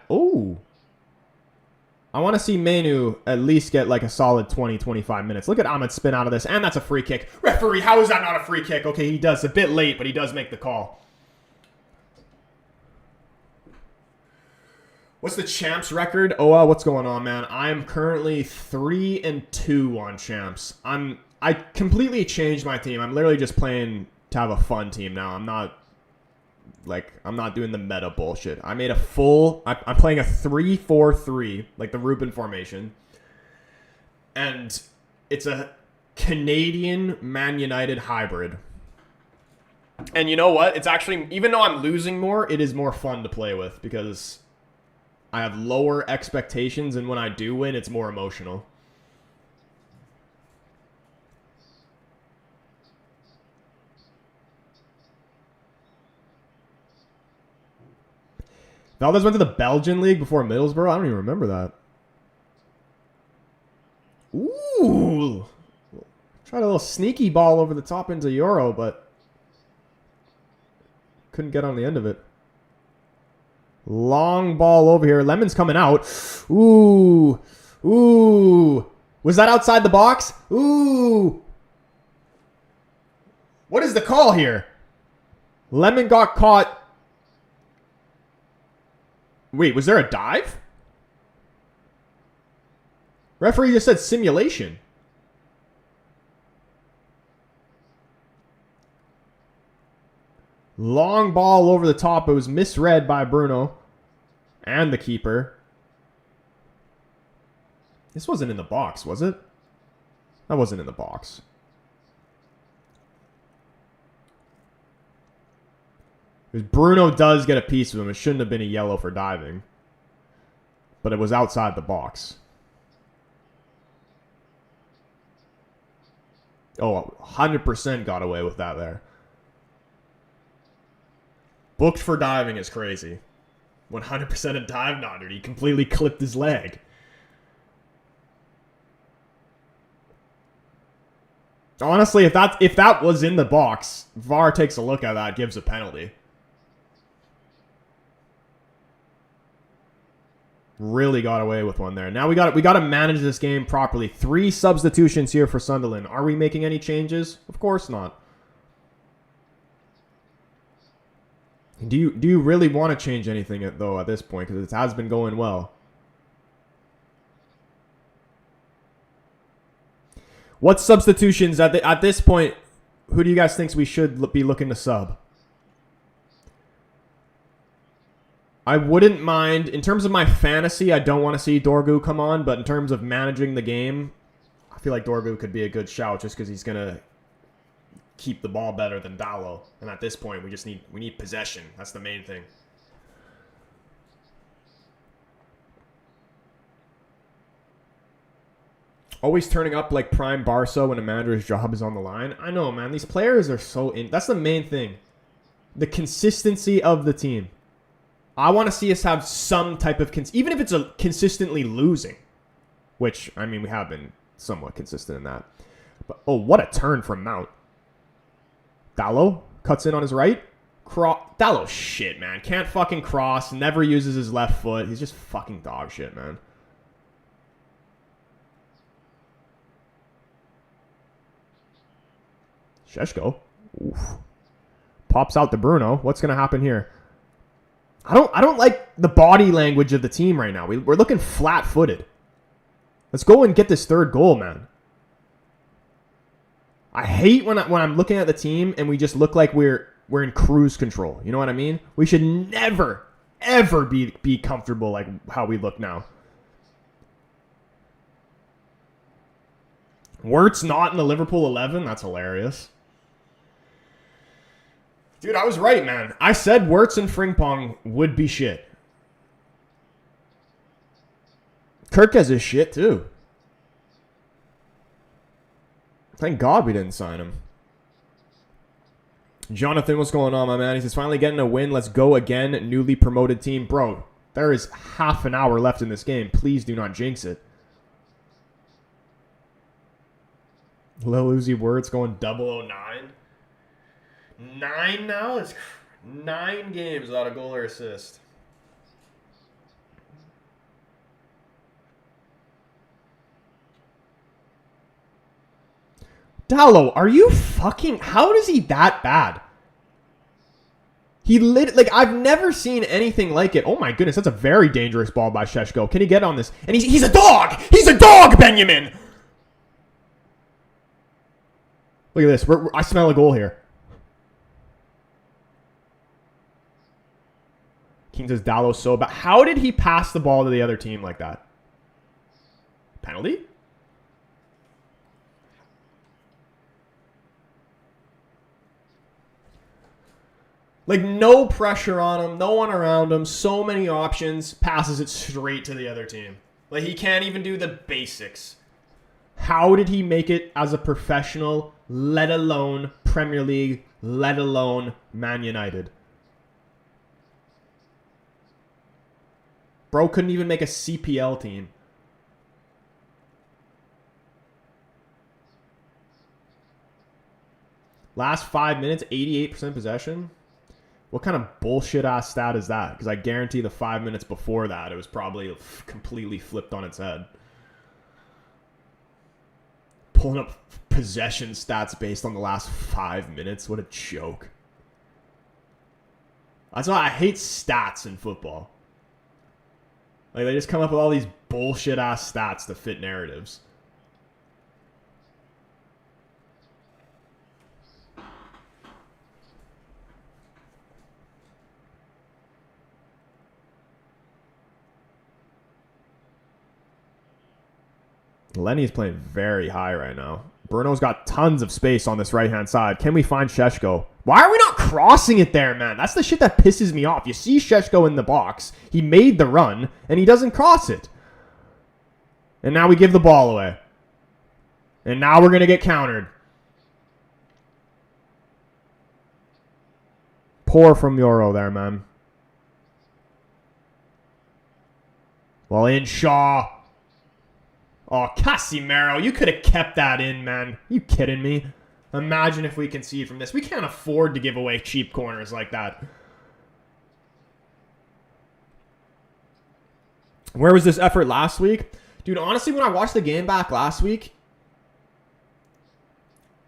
want to see Menu at least get like a solid 20, 25 minutes. Look at Ahmed spin out of this, and that's a free kick. Referee, how is that not a free kick? Okay, he does. A bit late, but he does make the call. What's the champs record? Oh, what's going on, man? I'm currently 3-2 on champs. I completely changed my team. I'm literally just playing to have a fun team now. I'm not doing the meta bullshit. I made a full... I'm playing a 3-4-3, like the Ruben formation. And it's a Canadian Man United hybrid. And you know what? It's actually, even though I'm losing more, it is more fun to play with because I have lower expectations, and when I do win, it's more emotional. Valdez went to the Belgian league before Middlesbrough? I don't even remember that. Ooh. Tried a little sneaky ball over the top into Euro, but couldn't get on the end of it. Long ball over here. Lemon's coming out. Ooh. Ooh. Was that outside the box? Ooh. What is the call here? Lemon got caught. Wait, was there a dive? Referee just said simulation. Long ball over the top. It was misread by Bruno and the keeper. This wasn't in the box, was it? That wasn't in the box. Because Bruno does get a piece of him. It shouldn't have been a yellow for diving. But it was outside the box. Oh, 100% got away with that there. Booked for diving is crazy. 100% a dive, no, dude. He completely clipped his leg. Honestly, if that was in the box, VAR takes a look at that, gives a penalty. Really got away with one there. Now we got to manage this game properly. 3 substitutions here for Sunderland. Are we making any changes? Of course not. Do you really want to change anything though at this point, because it has been going well? What substitutions at this point? Who do you guys think we should be looking to sub? I wouldn't mind, in terms of my fantasy, I don't want to see Dorgu come on, but in terms of managing the game, I feel like Dorgu could be a good shout just because he's going to keep the ball better than Dallo. And at this point, we need possession. That's the main thing. Always turning up like prime Barca when a manager's job is on the line. I know, man. These players are so in. That's the main thing. The consistency of the team. I want to see us have some type of... even if it's consistently losing. Which, I mean, we have been somewhat consistent in that. But, oh, what a turn from Mount. Dallo cuts in on his right. Dallo, shit, man. Can't fucking cross. Never uses his left foot. He's just fucking dog shit, man. Sheshko. Oof. Pops out to Bruno. What's going to happen here? I don't like the body language of the team right now. We're looking flat-footed. Let's go and get this third goal, man. I hate when I'm looking at the team and we just look like we're in cruise control. You know what I mean? We should never, ever be comfortable like how we look now. Wirtz not in the Liverpool 11? That's hilarious. Dude, I was right, man. I said Wirtz and Frimpong would be shit. Kirkes is shit, too. Thank God we didn't sign him. Jonathan, what's going on, my man? He says, finally getting a win. Let's go again. Newly promoted team. Bro, there is half an hour left in this game. Please do not jinx it. Lil Uzi Wirtz going 009. 9 now? It's 9 games without a goal or assist. Dallo, are you fucking... How is he that bad? He like, I've never seen anything like it. Oh my goodness, that's a very dangerous ball by Sheshko. Can he get on this? And he's a dog! He's a dog, Benjamin! Look at this. I smell a goal here. King says Dallo's so bad. How did he pass the ball to the other team like that? Penalty? Like, no pressure on him, no one around him, so many options, passes it straight to the other team. Like, he can't even do the basics. How did he make it as a professional, let alone Premier League, let alone Man United? Bro couldn't even make a CPL team. Last 5 minutes, 88% possession. What kind of bullshit-ass stat is that? Because I guarantee the 5 minutes before that, it was probably completely flipped on its head. Pulling up possession stats based on the last 5 minutes. What a joke. That's why I hate stats in football. Like, they just come up with all these bullshit-ass stats to fit narratives. Lenny's playing very high right now. Bruno's got tons of space on this right-hand side. Can we find Šeško? Why are we not crossing it there, man? That's the shit that pisses me off. You see Šeško in the box. He made the run, and he doesn't cross it. And now we give the ball away. And now we're going to get countered. Poor from Euro there, man. Well, in Shaw. Oh, Casemiro, you could have kept that in, man. You kidding me? Imagine if we concede from this. We can't afford to give away cheap corners like that. Where was this effort last week? Dude, honestly, when I watched the game back last week,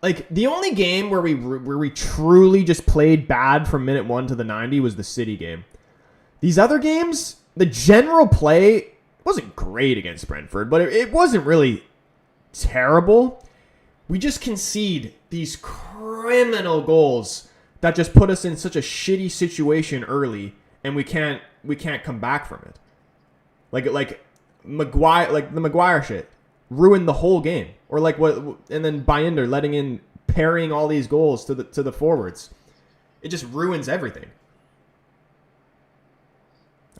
like, the only game where we truly just played bad from minute 1 to the 90 was the City game. These other games, the general play wasn't great against Brentford, but it wasn't really terrible. We just concede these criminal goals that just put us in such a shitty situation early, and we can't come back from it. Like Maguire, like the Maguire shit ruined the whole game. Or like what, and then Binder letting in, parrying all these goals to the forwards. It just ruins everything.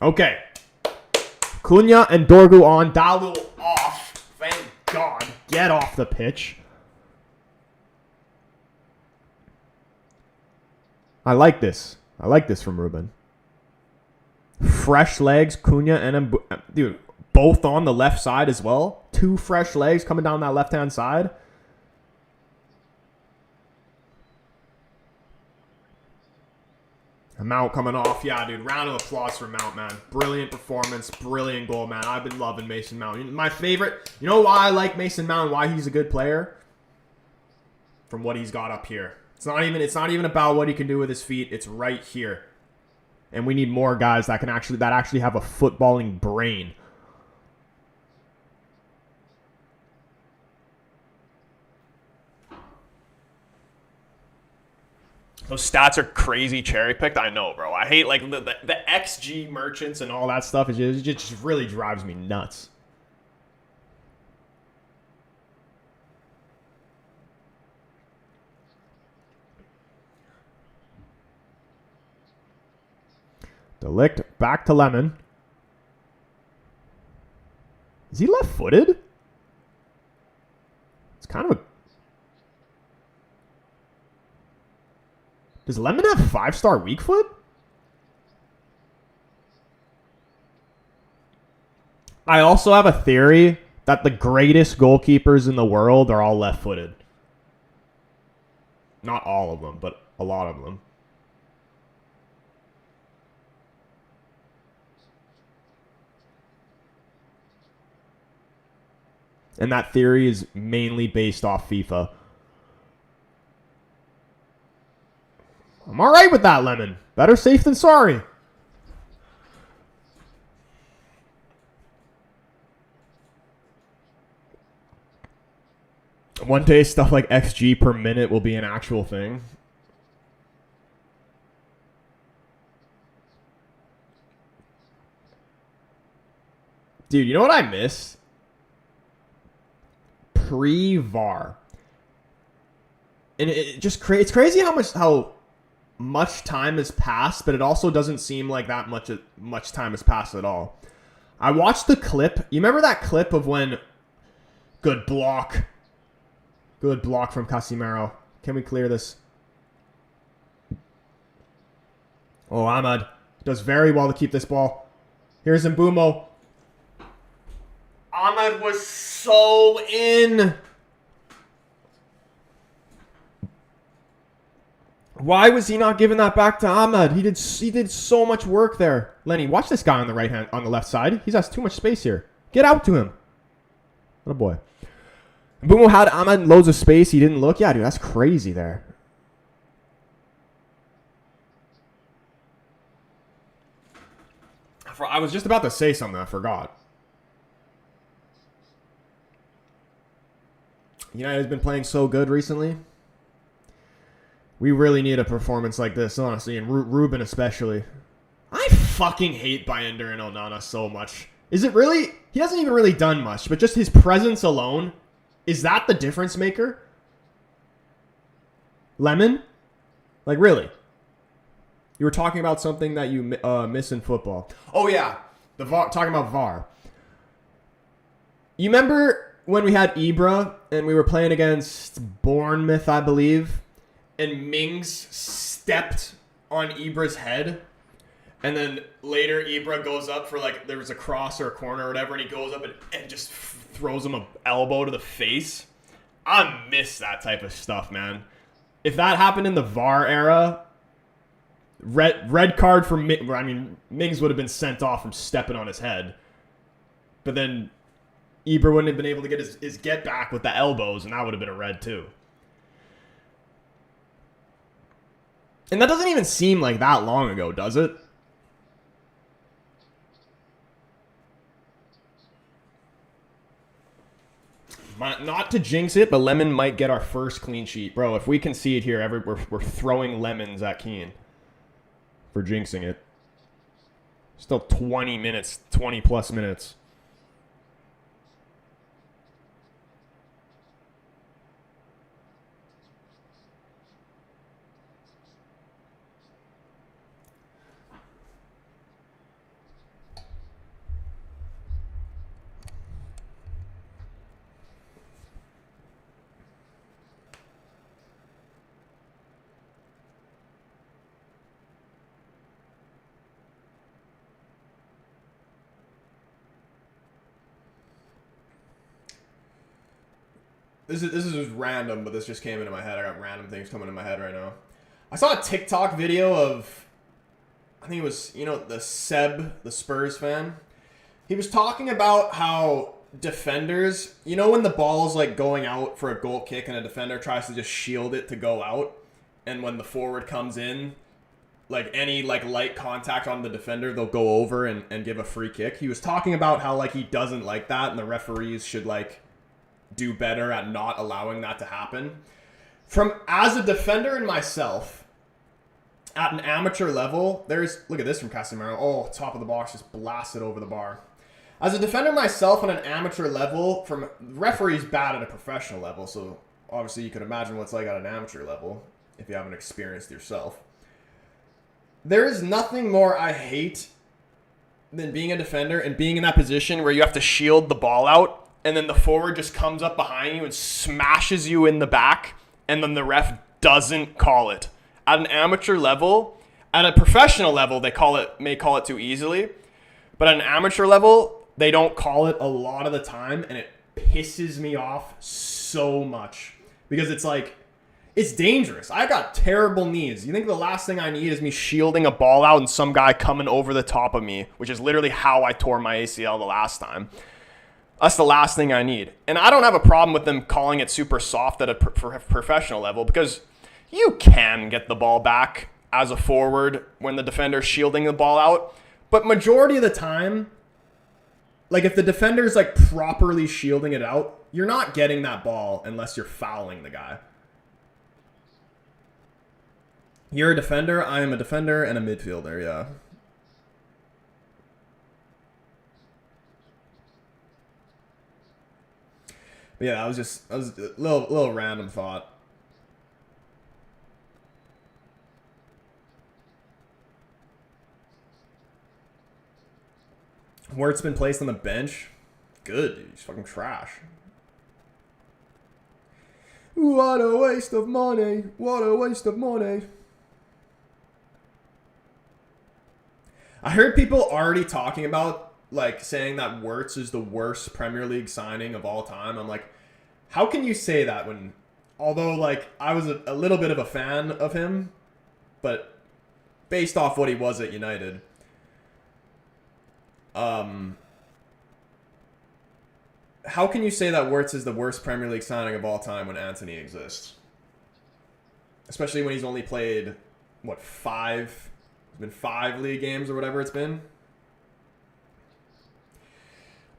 Okay. Cunha and Dorgu on. Dalu off. Thank God. Get off the pitch. I like this. I like this from Ruben. Fresh legs, Cunha and dude, both on the left side as well. 2 fresh legs coming down that left-hand side. Mount coming off. Yeah, dude. Round of applause for Mount, man. Brilliant performance. Brilliant goal, man. I've been loving Mason Mount. My favorite. You know why I like Mason Mount and why he's a good player? From what he's got up here. It's not even about what he can do with his feet. It's right here. And we need more guys that actually have a footballing brain. Those stats are crazy cherry-picked. I know, bro. I hate, like, the XG merchants and all that stuff. It just really drives me nuts. Delict back to Lemon. Is he left-footed? It's kind of a... Does Lemon have 5-star weak foot? I also have a theory that the greatest goalkeepers in the world are all left-footed. Not all of them, but a lot of them. And that theory is mainly based off FIFA. I'm all right with that, Lemon. Better safe than sorry. One day, stuff like XG per minute will be an actual thing. Dude, you know what I miss? Pre-VAR. And it's crazy how much time has passed, but it also doesn't seem like that much time has passed at all. I watched the clip. You remember that clip of when... Good block. Good block from Casemiro. Can we clear this? Oh, Ahmad does very well to keep this ball. Here's Mbumo. Ahmad was so in. Why was he not giving that back to Ahmad? He did so much work there. Lenny, watch this guy on the left side. He has too much space here. Get out to him. What a boy. Mbumo had Ahmad in loads of space. He didn't look. Yeah, dude, that's crazy there. I was just about to say something. I forgot. United has been playing so good recently. We really need a performance like this, honestly, and Ruben especially. I fucking hate Bayender and Onana so much. Is it really? He hasn't even really done much, but just his presence alone, is that the difference maker? Lemon? Like, really? You were talking about something that you miss in football. Oh, yeah. The VAR, talking about VAR. You remember when we had Ibra and we were playing against Bournemouth, I believe, and Mings stepped on Ibra's head, and then later Ibra goes up for, like, there was a cross or a corner or whatever, and he goes up and just throws him an elbow to the face? I miss that type of stuff, man. If that happened in the VAR era, red card for Mings would have been sent off from stepping on his head. But then Ibra wouldn't have been able to get his get back with the elbows, and that would have been a red too. And that doesn't even seem like that long ago, does it? Not to jinx it, but Lemon might get our first clean sheet. Bro, if we concede here, we're throwing lemons at Keane for jinxing it. Still 20 minutes, 20 plus minutes. This is just random, but this just came into my head. I got random things coming in my head right now. I saw a TikTok video of, I think it was, the Seb, the Spurs fan. He was talking about how defenders, when the ball's like going out for a goal kick and a defender tries to just shield it to go out, and when the forward comes in, like any like light contact on the defender, they'll go over and give a free kick. He was talking about how like he doesn't like that, and the referees should like do better at not allowing that to happen. As a defender and myself, at an amateur level, look at this from Casemiro. Oh, top of the box, just blasted over the bar. As a defender myself on an amateur level, from referees bad at a professional level, so obviously you can imagine what it's like at an amateur level if you haven't experienced yourself. There is nothing more I hate than being a defender and being in that position where you have to shield the ball out, and then the forward just comes up behind you and smashes you in the back, and then the ref doesn't call it. At an amateur level, at a professional level, they may call it too easily, but at an amateur level, they don't call it a lot of the time, and it pisses me off so much because it's dangerous. I got terrible knees. You think the last thing I need is me shielding a ball out and some guy coming over the top of me, which is literally how I tore my ACL the last time. That's the last thing I need. And I don't have a problem with them calling it super soft at a professional level, because you can get the ball back as a forward when the defender's shielding the ball out. But majority of the time, like if the defender's like properly shielding it out, you're not getting that ball unless you're fouling the guy. You're a defender, I am a defender and a midfielder, yeah. But yeah, that was a little random thought. Wirt's been placed on the bench. Good, dude. He's fucking trash. What a waste of money. What a waste of money. I heard people already talking about, like, saying that Wirtz is the worst Premier League signing of all time. I'm like, how can you say that when, although, like, I was a little bit of a fan of him, but based off what he was at United, how can you say that Wirtz is the worst Premier League signing of all time when Antony exists? Especially when he's only played, what, 5? It's been 5 league games or whatever it's been.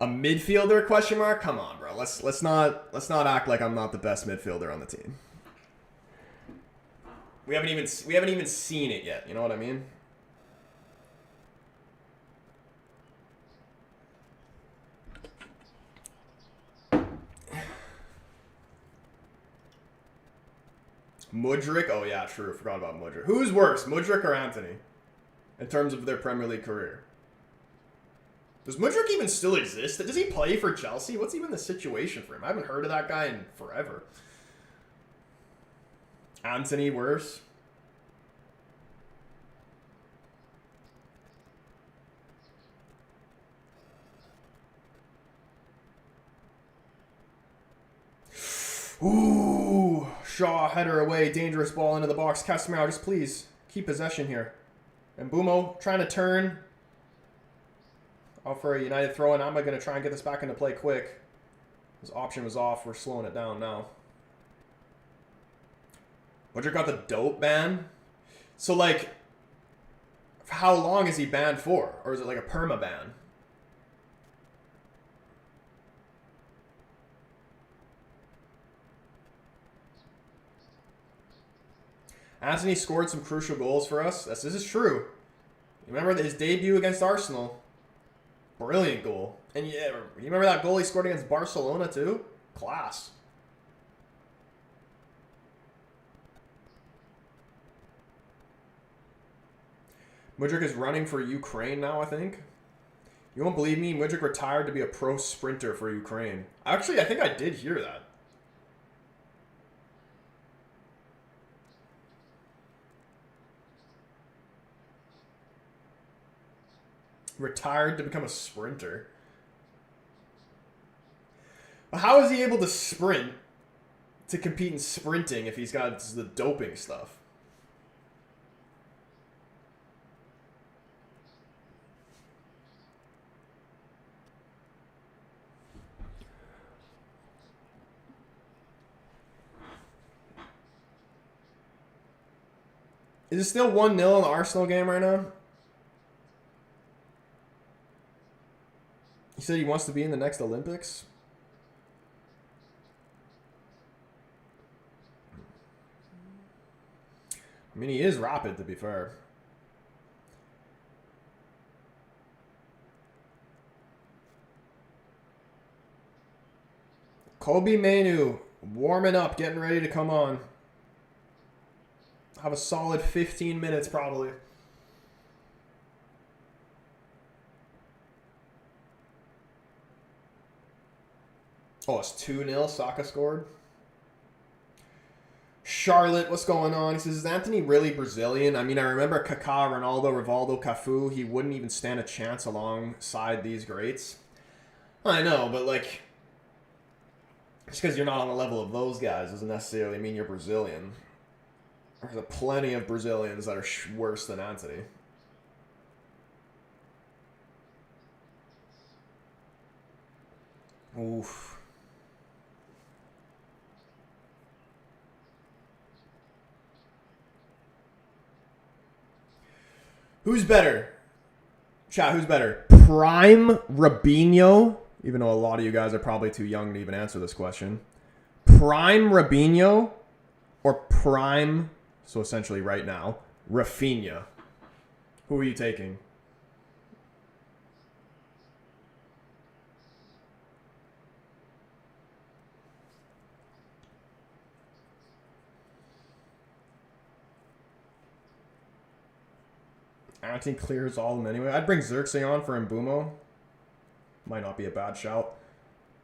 A midfielder? Question mark? Come on, bro. Let's not act like I'm not the best midfielder on the team. We haven't even seen it yet. You know what I mean? Mudryk? Oh, yeah, true. Forgot about Mudryk. Who's worse, Mudryk or Antony? In terms of their Premier League career. Does Mudryk even still exist? Does he play for Chelsea? What's even the situation for him? I haven't heard of that guy in forever. Antony worse? Ooh, Shaw, header away, dangerous ball into the box. Casemiro, just please keep possession here. And Mbumo trying to turn. Off for a United throw-in. I'm going to try and get this back into play quick. His option was off. We're slowing it down now. Mudryk got the dope ban. So, like, how long is he banned for? Or is it like a perma ban? Antony scored some crucial goals for us. This is true. Remember his debut against Arsenal? Brilliant goal. And yeah, you remember that goal he scored against Barcelona too? Class. Mudryk is running for Ukraine now, I think. You won't believe me, Mudryk retired to be a pro sprinter for Ukraine. Actually, I think I did hear that. Retired to become a sprinter. But how is he able to sprint to compete in sprinting if he's got the doping stuff? Is it still 1-0 in the Arsenal game right now? He said he wants to be in the next Olympics. I mean, he is rapid, to be fair. Kobe Mainu, warming up, getting ready to come on. Have a solid 15 minutes, probably. Oh, it's 2-0. Saka scored. Charlotte, what's going on? He says, is Antony really Brazilian? I mean, I remember Kaká, Ronaldo, Rivaldo, Cafu. He wouldn't even stand a chance alongside these greats. I know, but like, just because you're not on the level of those guys doesn't necessarily mean you're Brazilian. There's a plenty of Brazilians that are worse than Antony. Oof. Who's better? Chat, who's better? Prime Robinho, even though a lot of you guys are probably too young to even answer this question. Prime Robinho or Prime, so essentially right now, Rafinha? Who are you taking? Antony clears all of them anyway. I'd bring Xerxes on for Mbumo. Might not be a bad shout.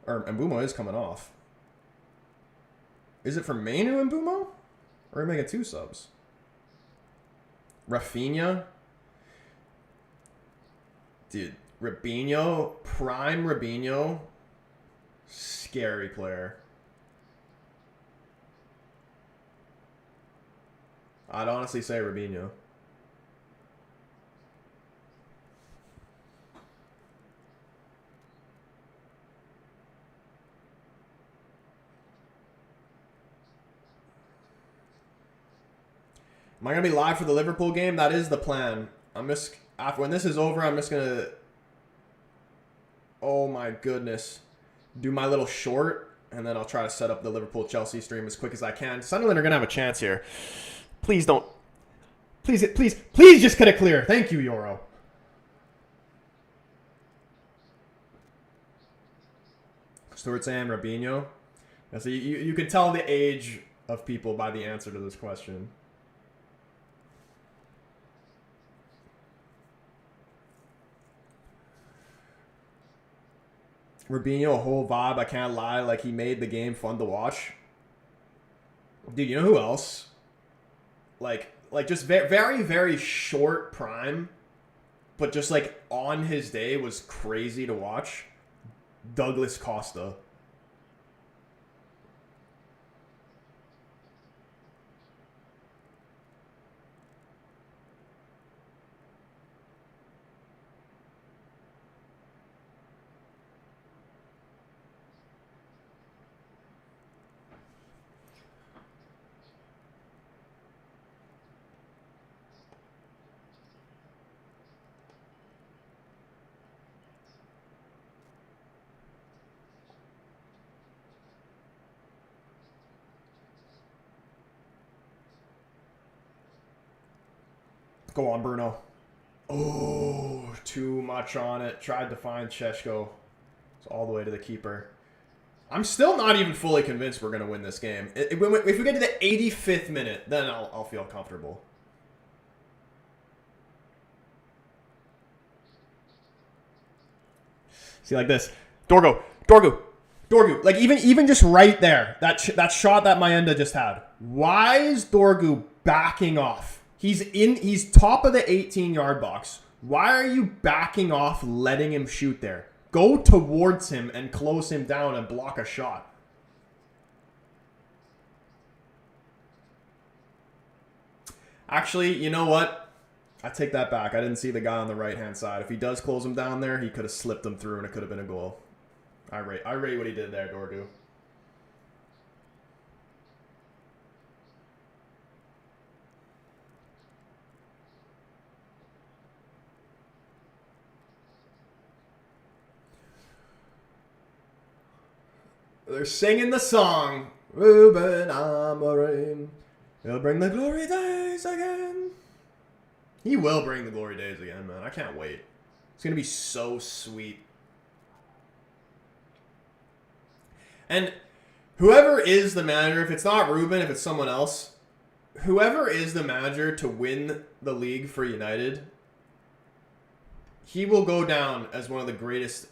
Or Mbumo is coming off. Is it for Mainu and Mbumo? Or are we making 2 subs? Rafinha? Dude, Robinho, prime Robinho, scary player. I'd honestly say Robinho. Am I going to be live for the Liverpool game? That is the plan. I'm just, after when this is over, I'm just going to, oh my goodness, do my little short, and then I'll try to set up the Liverpool-Chelsea stream as quick as I can. Sunderland are going to have a chance here. Please don't, please just get it clear. Thank you, Euro. Stuart saying Robinho. Yeah, so you can tell the age of people by the answer to this question. Robinho, a whole vibe. I can't lie. Like, he made the game fun to watch. Dude, you know who else? Like just very, very short prime, but just, like, on his day was crazy to watch. Douglas Costa. Go on, Bruno. Oh, too much on it. Tried to find Sheshko. It's all the way to the keeper. I'm still not even fully convinced we're going to win this game. If we get to the 85th minute, then I'll feel comfortable. See, like this. Dorgu. Like, even just right there, that shot that Mayenda just had. Why is Dorgu backing off? He's top of the 18-yard box. Why are you backing off, letting him shoot there? Go towards him and close him down and block a shot. Actually, you know what? I take that back. I didn't see the guy on the right-hand side. If he does close him down there, he could have slipped him through and it could have been a goal. I rate what he did there, Dorgu. They're singing the song. Ruben Amorim. He'll bring the glory days again. He will bring the glory days again, man. I can't wait. It's going to be so sweet. And whoever is the manager, if it's not Ruben, if it's someone else, whoever is the manager to win the league for United, he will go down as one of the greatest.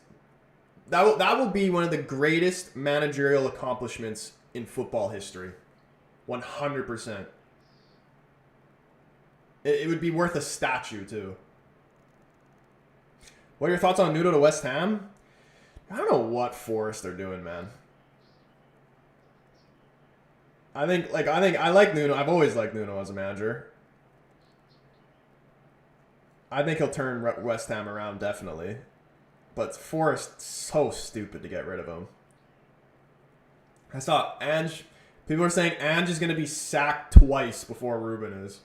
That will be one of the greatest managerial accomplishments in football history. 100%. It would be worth a statue, too. What are your thoughts on Nuno to West Ham? I don't know what Forest are doing, man. I like Nuno. I've always liked Nuno as a manager. I think he'll turn West Ham around, definitely. But Forrest, so stupid to get rid of him. I saw Ange. People are saying Ange is going to be sacked twice before Ruben is.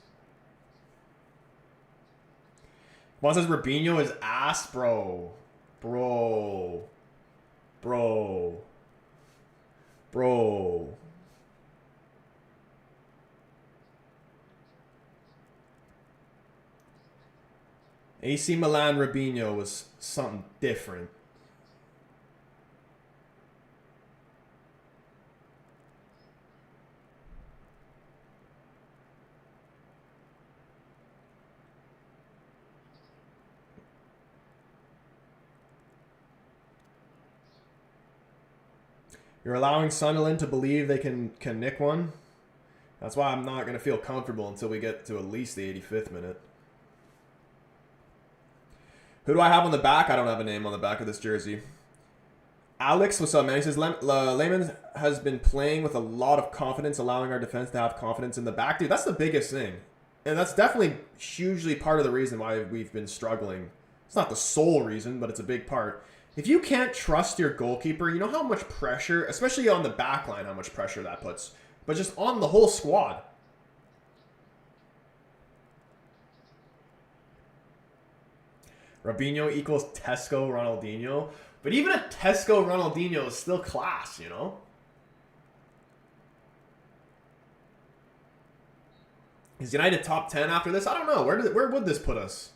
One says Robinho is ass, bro. Bro. AC Milan Robinho was something different. You're allowing Sunderland to believe they can nick one. That's why I'm not going to feel comfortable until we get to at least the 85th minute. Who do I have on the back? I don't have a name on the back of this jersey. Alex, what's up, man? He says, Lehman has been playing with a lot of confidence, allowing our defense to have confidence in the back. Dude, that's the biggest thing. And that's definitely hugely part of the reason why we've been struggling. It's not the sole reason, but it's a big part. If you can't trust your goalkeeper, you know how much pressure, especially on the back line, how much pressure that puts. But just on the whole squad. Robinho equals Tesco Ronaldinho. But even a Tesco Ronaldinho is still class, you know? Is United top 10 after this? I don't know. Where would this put us?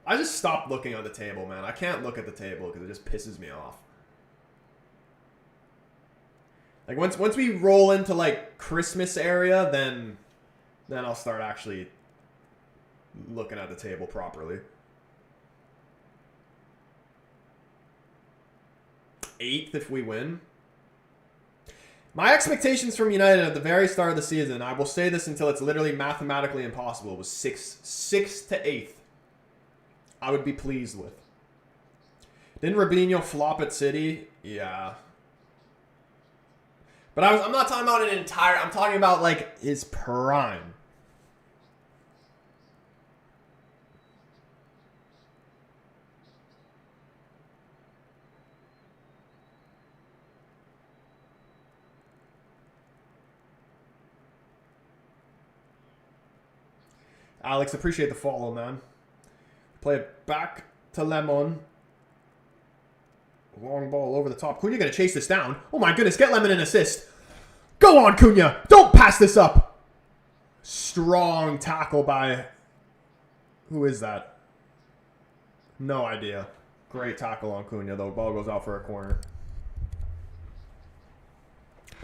I just stopped looking at the table, man. I can't look at the table because it just pisses me off. Like once we roll into like Christmas area, then I'll start actually looking at the table properly. 8th if we win. My expectations from United at the very start of the season, I will say this until it's literally mathematically impossible, was 6th to 8th. I would be pleased with. Didn't Robinho flop at City? Yeah. But I'm not talking about an entire... I'm talking about, like, his prime. Alex, appreciate the follow, man. Play it back to Lemon. Long ball over the top. Cunha going to chase this down. Oh my goodness, get Lemon an assist. Go on, Cunha. Don't pass this up. Strong tackle by... Who is that? No idea. Great tackle on Cunha, though. Ball goes out for a corner.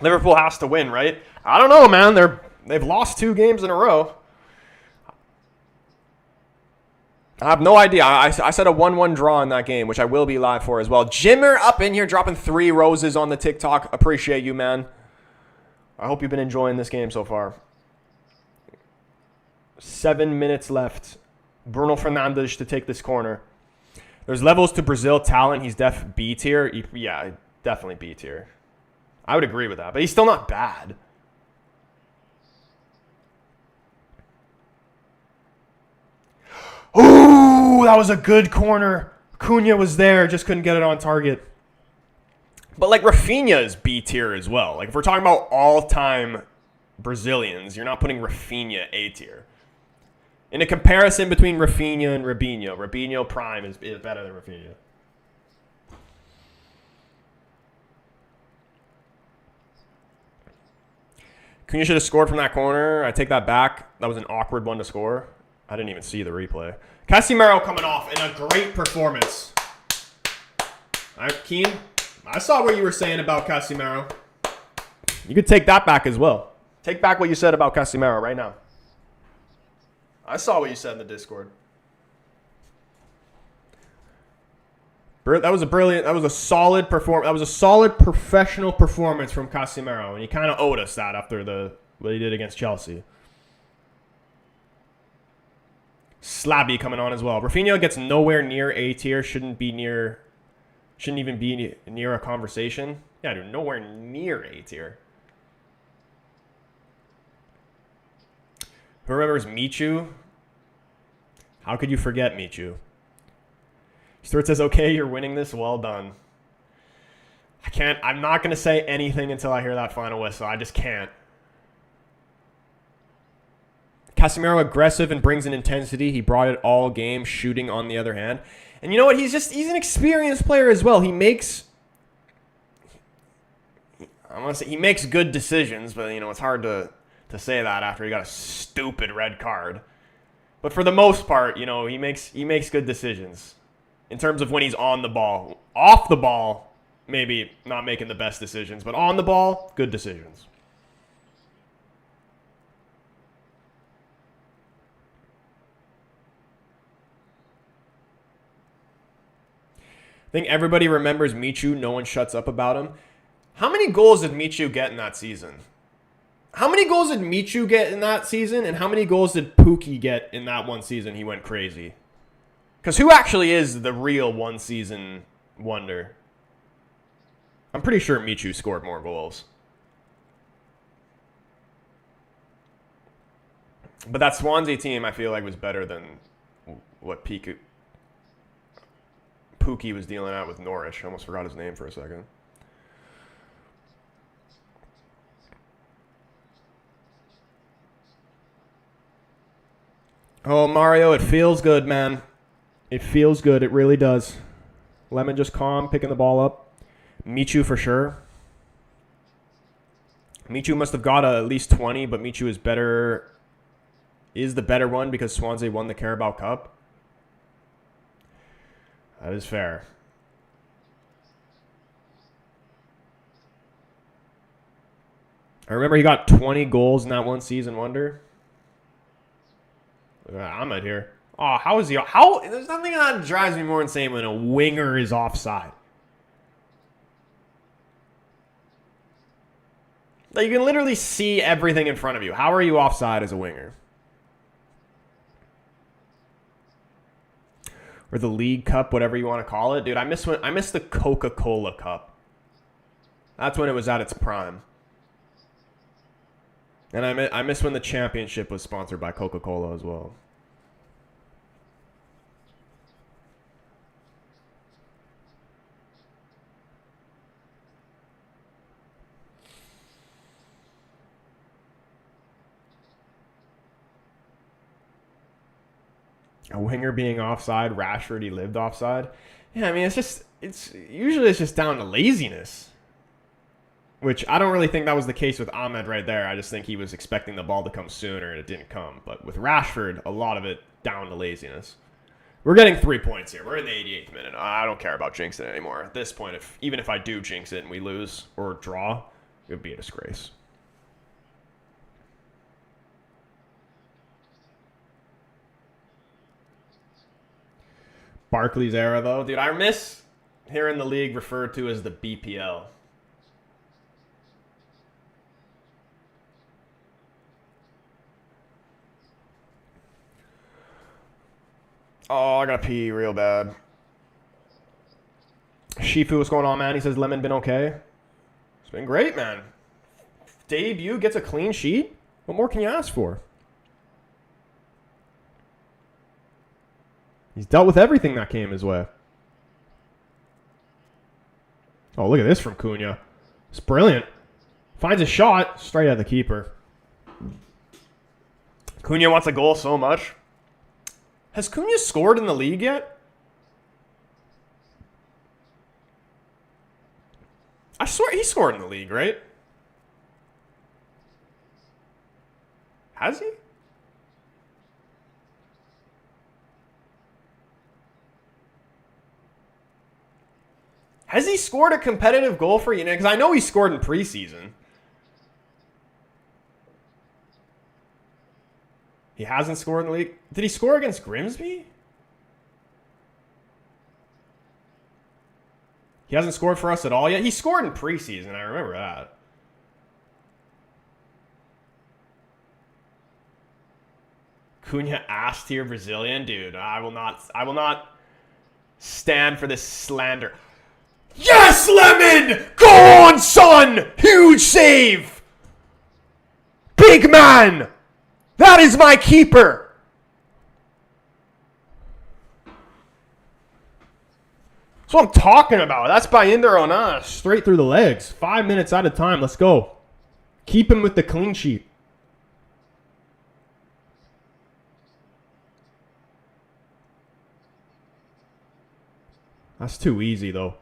Liverpool has to win, right? I don't know, man. They've lost 2 games in a row. I have no idea. I said a 1-1 draw in that game, which I will be live for as well. Jimmer up in here dropping 3 roses on the TikTok. Appreciate you, man. I hope you've been enjoying this game so far. 7 minutes left. Bruno Fernandes to take this corner. There's levels to Brazil talent. He's def B tier. Yeah, definitely B tier. I would agree with that, but he's still not bad. Ooh, that was a good corner. Cunha was there, just couldn't get it on target. But like Rafinha is B tier as well. Like if we're talking about all-time Brazilians, you're not putting Rafinha A tier. In a comparison between Rafinha and Robinho prime is better than Rafinha. Cunha should have scored from that corner. I take that back. That was an awkward one to score. I didn't even see the replay. Casemiro coming off in a great performance. All right, Keen, I saw what you were saying about Casemiro. You could take that back as well. Take back what you said about Casemiro right now. I saw what you said in the Discord. That was a solid performance. That was a solid professional performance from Casemiro, and he kind of owed us that after what he did against Chelsea. Slabby coming on as well. Rafinha gets nowhere near A tier. Shouldn't even be near a conversation. Yeah, dude, nowhere near A tier. Who remembers Michu? How could you forget Michu? Stuart says, okay, you're winning this. Well done. I'm not going to say anything until I hear that final whistle. I just can't. Casemiro aggressive and brings an intensity. He brought it all game, shooting on the other hand. And you know what? He's an experienced player as well. He makes good decisions, but it's hard to say that after he got a stupid red card. But for the most part, he makes good decisions in terms of when he's on the ball. Off the ball, maybe not making the best decisions, but on the ball, good decisions. I think everybody remembers Michu. No one shuts up about him. How many goals did Michu get in that season? How many goals did Michu get in that season? And how many goals did Pookie get in that one season he went crazy? Because who actually is the real one-season wonder? I'm pretty sure Michu scored more goals. But that Swansea team, I feel like, was better than what Pookie was dealing out with Norwich. I almost forgot his name for a second. Oh, Mario, it feels good, man. It feels good. It really does. Lemon just calm, picking the ball up. Michu for sure. Michu must have got at least 20, but Michu is better. Is the better one because Swansea won the Carabao Cup. That is fair. I remember he got 20 goals in that one season wonder. Ahmed here. Oh, how is he? How? There's nothing that drives me more insane when a winger is offside. Like, you can literally see everything in front of you. How are you offside as a winger? Or the League Cup, whatever you want to call it. Dude, I miss the Coca-Cola Cup. That's when it was at its prime. And I miss when the championship was sponsored by Coca-Cola as well. A winger being offside, Rashford, he lived offside. Yeah, I mean, it's usually just down to laziness. Which I don't really think that was the case with Ahmed right there. I just think he was expecting the ball to come sooner and it didn't come. But with Rashford, a lot of it down to laziness. We're getting 3 points here. We're in the 88th minute. I don't care about jinxing it anymore. At this point, even if I do jinx it and we lose or draw, it would be a disgrace. Barkley's era, though. Dude, I miss hearing the league referred to as the BPL. Oh, I gotta pee real bad. Shifu, what's going on, man? He says, Lemon been okay? It's been great, man. Debut gets a clean sheet? What more can you ask for? He's dealt with everything that came his way. Oh, look at this from Cunha. It's brilliant. Finds a shot straight at the keeper. Cunha wants a goal so much. Has Cunha scored in the league yet? I swear he scored in the league, right? Has he? Has he scored a competitive goal for United? Because I know he scored in preseason. He hasn't scored in the league. Did he score against Grimsby? He hasn't scored for us at all yet. He scored in preseason. I remember that. Cunha ass tier Brazilian, dude. I will not stand for this slander. Yes, Lemon! Go on, son! Huge save! Big man! That is my keeper! That's what I'm talking about. That's by Inder on us. Straight through the legs. 5 minutes at a time. Let's go. Keep him with the clean sheet. That's too easy, though.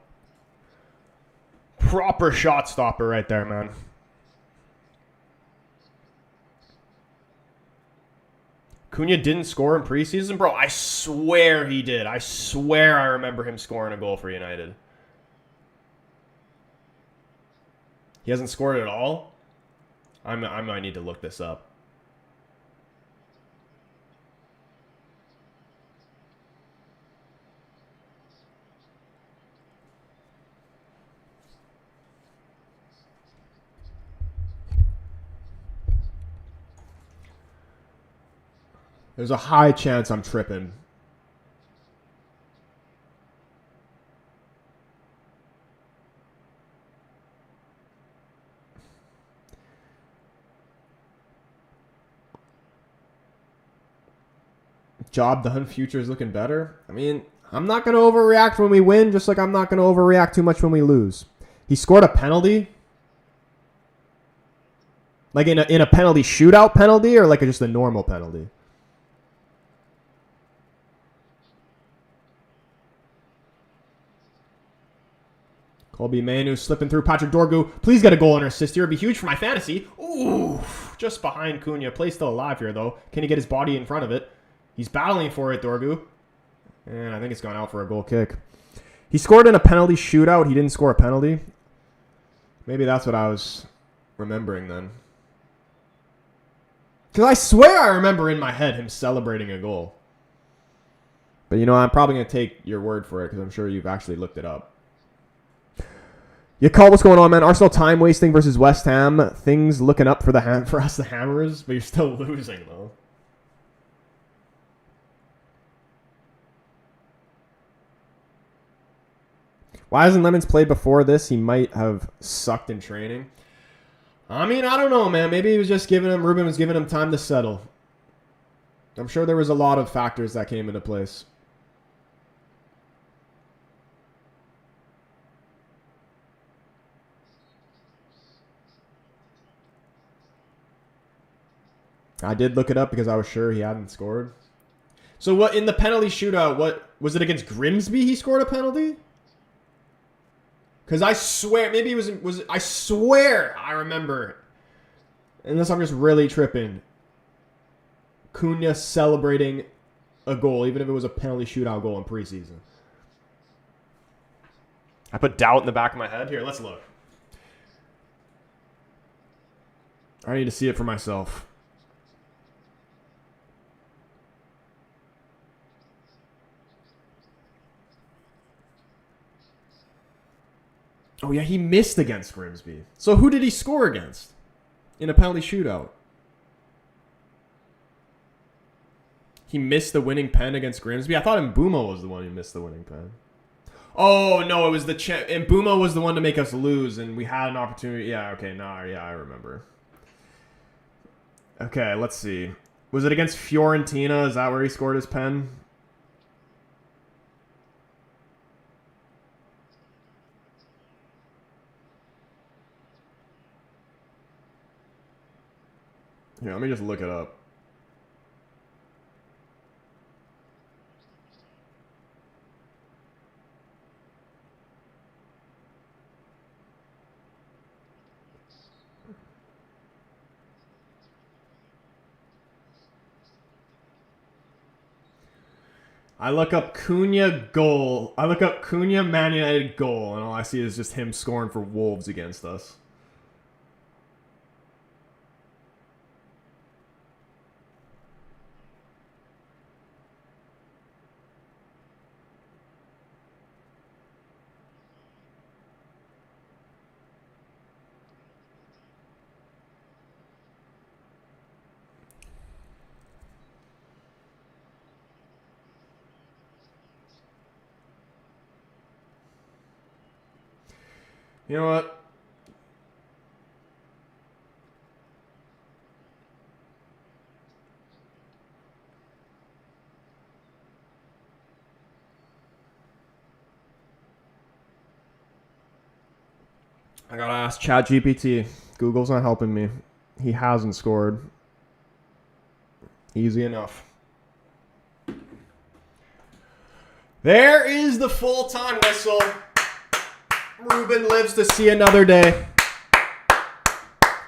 Proper shot stopper right there, man. Cunha didn't score in preseason? Bro, I swear he did. I swear I remember him scoring a goal for United. He hasn't scored at all? I might need to look this up. There's a high chance I'm tripping. Job done. Future's looking better. I mean, I'm not going to overreact when we win, just like I'm not going to overreact too much when we lose. He scored a penalty. Like in a penalty shootout penalty, or like just a normal penalty? Colby Manu slipping through. Patrick Dorgu, please get a goal and assist here. It'd be huge for my fantasy. Ooh, just behind Cunha. Play's still alive here, though. Can he get his body in front of it? He's battling for it, Dorgu. And I think it's gone out for a goal kick. He scored in a penalty shootout. He didn't score a penalty. Maybe that's what I was remembering then. Because I swear I remember in my head him celebrating a goal. But you know, I'm probably going to take your word for it because I'm sure you've actually looked it up. Call, what's going on, man? Arsenal time wasting versus West Ham. Things looking up for for us, the Hammers, but you're still losing, though. Why hasn't Lemons played before this? He might have sucked in training. I mean, I don't know, man. Maybe he was just Ruben was giving him time to settle. I'm sure there was a lot of factors that came into place. I did look it up because I was sure he hadn't scored. So what in the penalty shootout, what was it against Grimsby he scored a penalty? Because I swear, maybe it was I swear I remember, unless I'm just really tripping, Cunha celebrating a goal, even if it was a penalty shootout goal in preseason. I put doubt in the back of my head. Here, let's look. I need to see it for myself. Oh, yeah, he missed against Grimsby. So who did he score against in a penalty shootout? He missed the winning pen against Grimsby? I thought Mbeumo was the one who missed the winning pen. Oh, no, it was Mbeumo was the one to make us lose, and we had an opportunity. Yeah, okay, yeah, I remember. Okay, let's see. Was it against Fiorentina? Is that where he scored his pen? Here, let me just look it up. I look up Cunha goal. I look up Cunha Man United goal, and all I see is just him scoring for Wolves against us. You know what? I gotta ask ChatGPT. Google's not helping me. He hasn't scored. Easy enough. There is the full-time whistle. Ruben lives to see another day.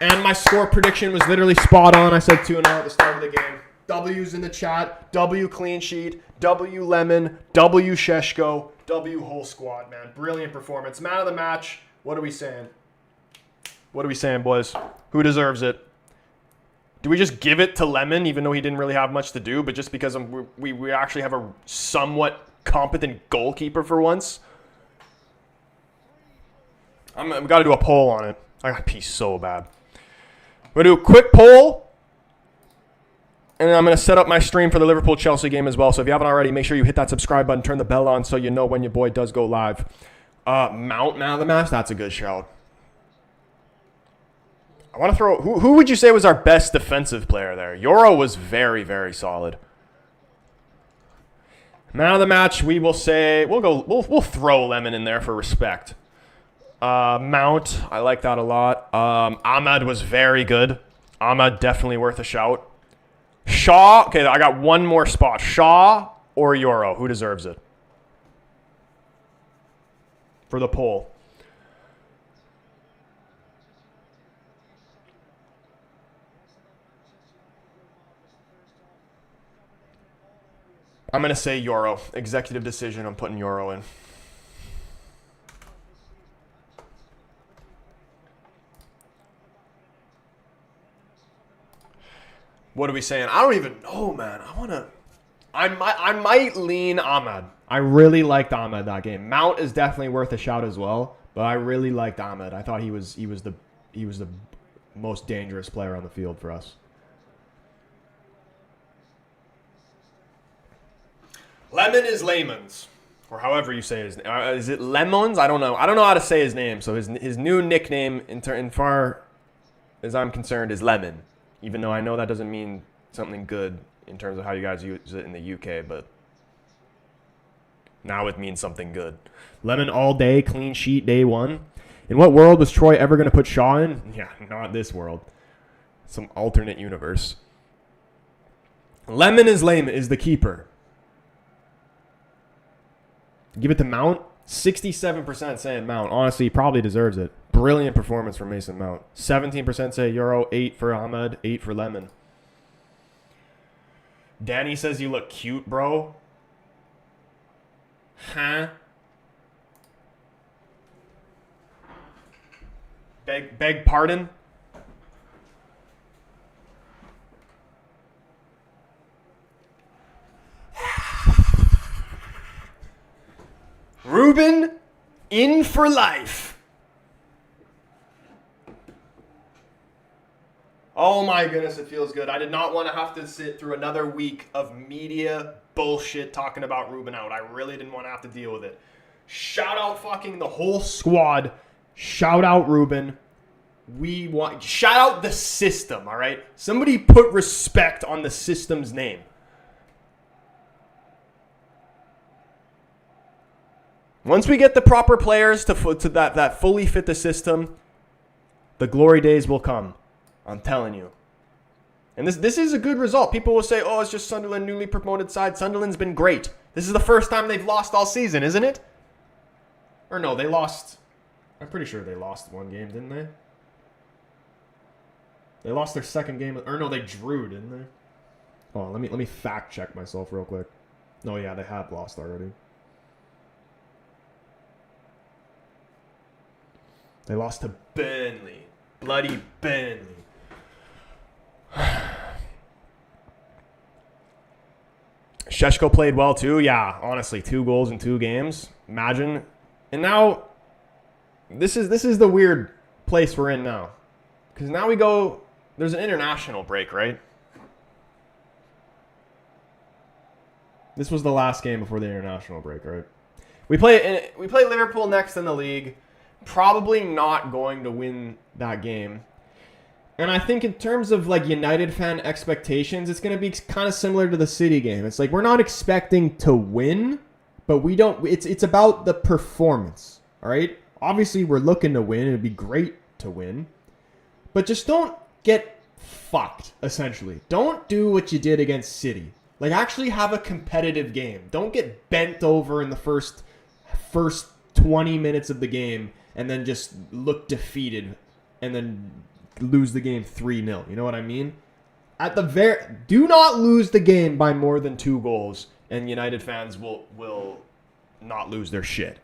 And my score prediction was literally spot on. I said 2-0 at the start of the game. W's in the chat. W clean sheet. W Lemon. W Sheshko. W whole squad, man. Brilliant performance. Man of the match. What are we saying? What are we saying, boys? Who deserves it? Do we just give it to Lemon, even though he didn't really have much to do, but just because we actually have a somewhat competent goalkeeper for once? I've got to do a poll on it. I got to pee so bad. We're going to do a quick poll. And I'm going to set up my stream for the Liverpool-Chelsea game as well. So if you haven't already, make sure you hit that subscribe button, turn the bell on so you know when your boy does go live. Mount man of the match, that's a good shout. I want to throw... Who would you say was our best defensive player there? Euro was very, very solid. Man of the match, we will say... We'll throw Lemon in there for respect. Mount, I like that a lot. Ahmad was very good. Ahmad definitely worth a shout. Shaw, okay, I got one more spot. Shaw or Euro, who deserves it? For the poll. I'm going to say Euro. Executive decision, I'm putting Euro in. What are we saying? I don't even know, man. I might lean Ahmad. I really liked Ahmad that game. Mount is definitely worth a shout as well, but I really liked Ahmad. I thought he was the most dangerous player on the field for us. Lemon is Layman's, or however you say his name. Is it Lemons? I don't know. I don't know how to say his name. So his new nickname, in far as I'm concerned, is Lemon. Even though I know that doesn't mean something good in terms of how you guys use it in the UK, but now it means something good. Lemon all day, clean sheet day one. In what world was Troy ever going to put Shaw in? Yeah, not this world. Some alternate universe. Lemon is the keeper. Give it to Mount. 67% saying Mount. Honestly, he probably deserves it. Brilliant performance from Mason Mount. 17% say Euro, 8 for Ahmed, 8 for Lemon. Danny says you look cute, bro. Huh? Beg pardon? Ruben in for life. Oh my goodness, it feels good. I did not want to have to sit through another week of media bullshit talking about Ruben out. I really didn't want to have to deal with it. Shout out fucking the whole squad. Shout out Ruben. Shout out the system, all right? Somebody put respect on the system's name. Once we get the proper players to that fully fit the system, the glory days will come. I'm telling you. And this is a good result. People will say, oh, it's just Sunderland, newly promoted side. Sunderland's been great. This is the first time they've lost all season, isn't it? Or no, they lost. I'm pretty sure they lost one game, didn't they? They lost their second game. Or no, they drew, didn't they? Oh, let me fact check myself real quick. No, yeah, they have lost already. They lost to Burnley. Bloody Burnley. Sheshko played well too. Yeah, honestly, 2 goals in 2 games. Imagine. And now, this is the weird place we're in now. Because now we go, there's an international break, right? This was the last game before the international break, right? We play Liverpool next in the league. Probably not going to win that game. And I think in terms of like United fan expectations, it's going to be kind of similar to the City game. It's like we're not expecting to win, but we don't. It's about the performance. All right. Obviously, we're looking to win. It'd be great to win, but just don't get fucked. Essentially, don't do what you did against City. Like actually have a competitive game. Don't get bent over in the first 20 minutes of the game and then just look defeated and then lose the game 3-0. You know what I mean? Do not lose the game by more than 2 goals, and United fans will not lose their shit.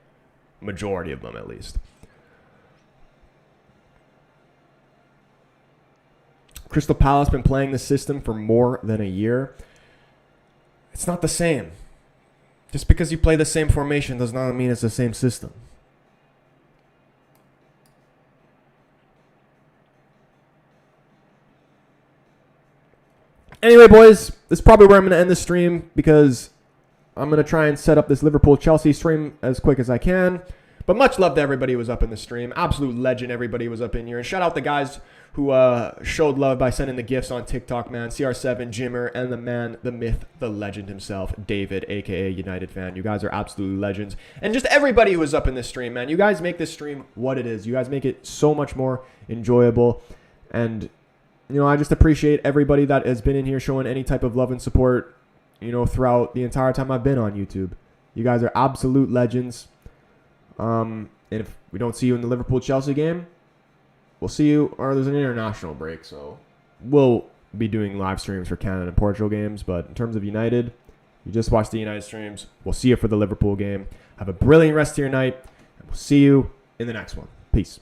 Majority of them, at least. Crystal Palace been playing the system for more than a year. It's not the same. Just because you play the same formation does not mean it's the same system. Anyway, boys, this is probably where I'm going to end the stream because I'm going to try and set up this Liverpool-Chelsea stream as quick as I can. But much love to everybody who was up in the stream. Absolute legend, everybody who was up in here. And shout out the guys who showed love by sending the gifts on TikTok, man. CR7, Jimmer, and the man, the myth, the legend himself, David, a.k.a. United fan. You guys are absolutely legends. And just everybody who was up in this stream, man. You guys make this stream what it is. You guys make it so much more enjoyable. And, I just appreciate everybody that has been in here showing any type of love and support, throughout the entire time I've been on YouTube. You guys are absolute legends. And if we don't see you in the Liverpool-Chelsea game, we'll see you, or there's an international break, so we'll be doing live streams for Canada and Portugal games. But in terms of United, you just watched the United streams. We'll see you for the Liverpool game. Have a brilliant rest of your night, and we'll see you in the next one. Peace.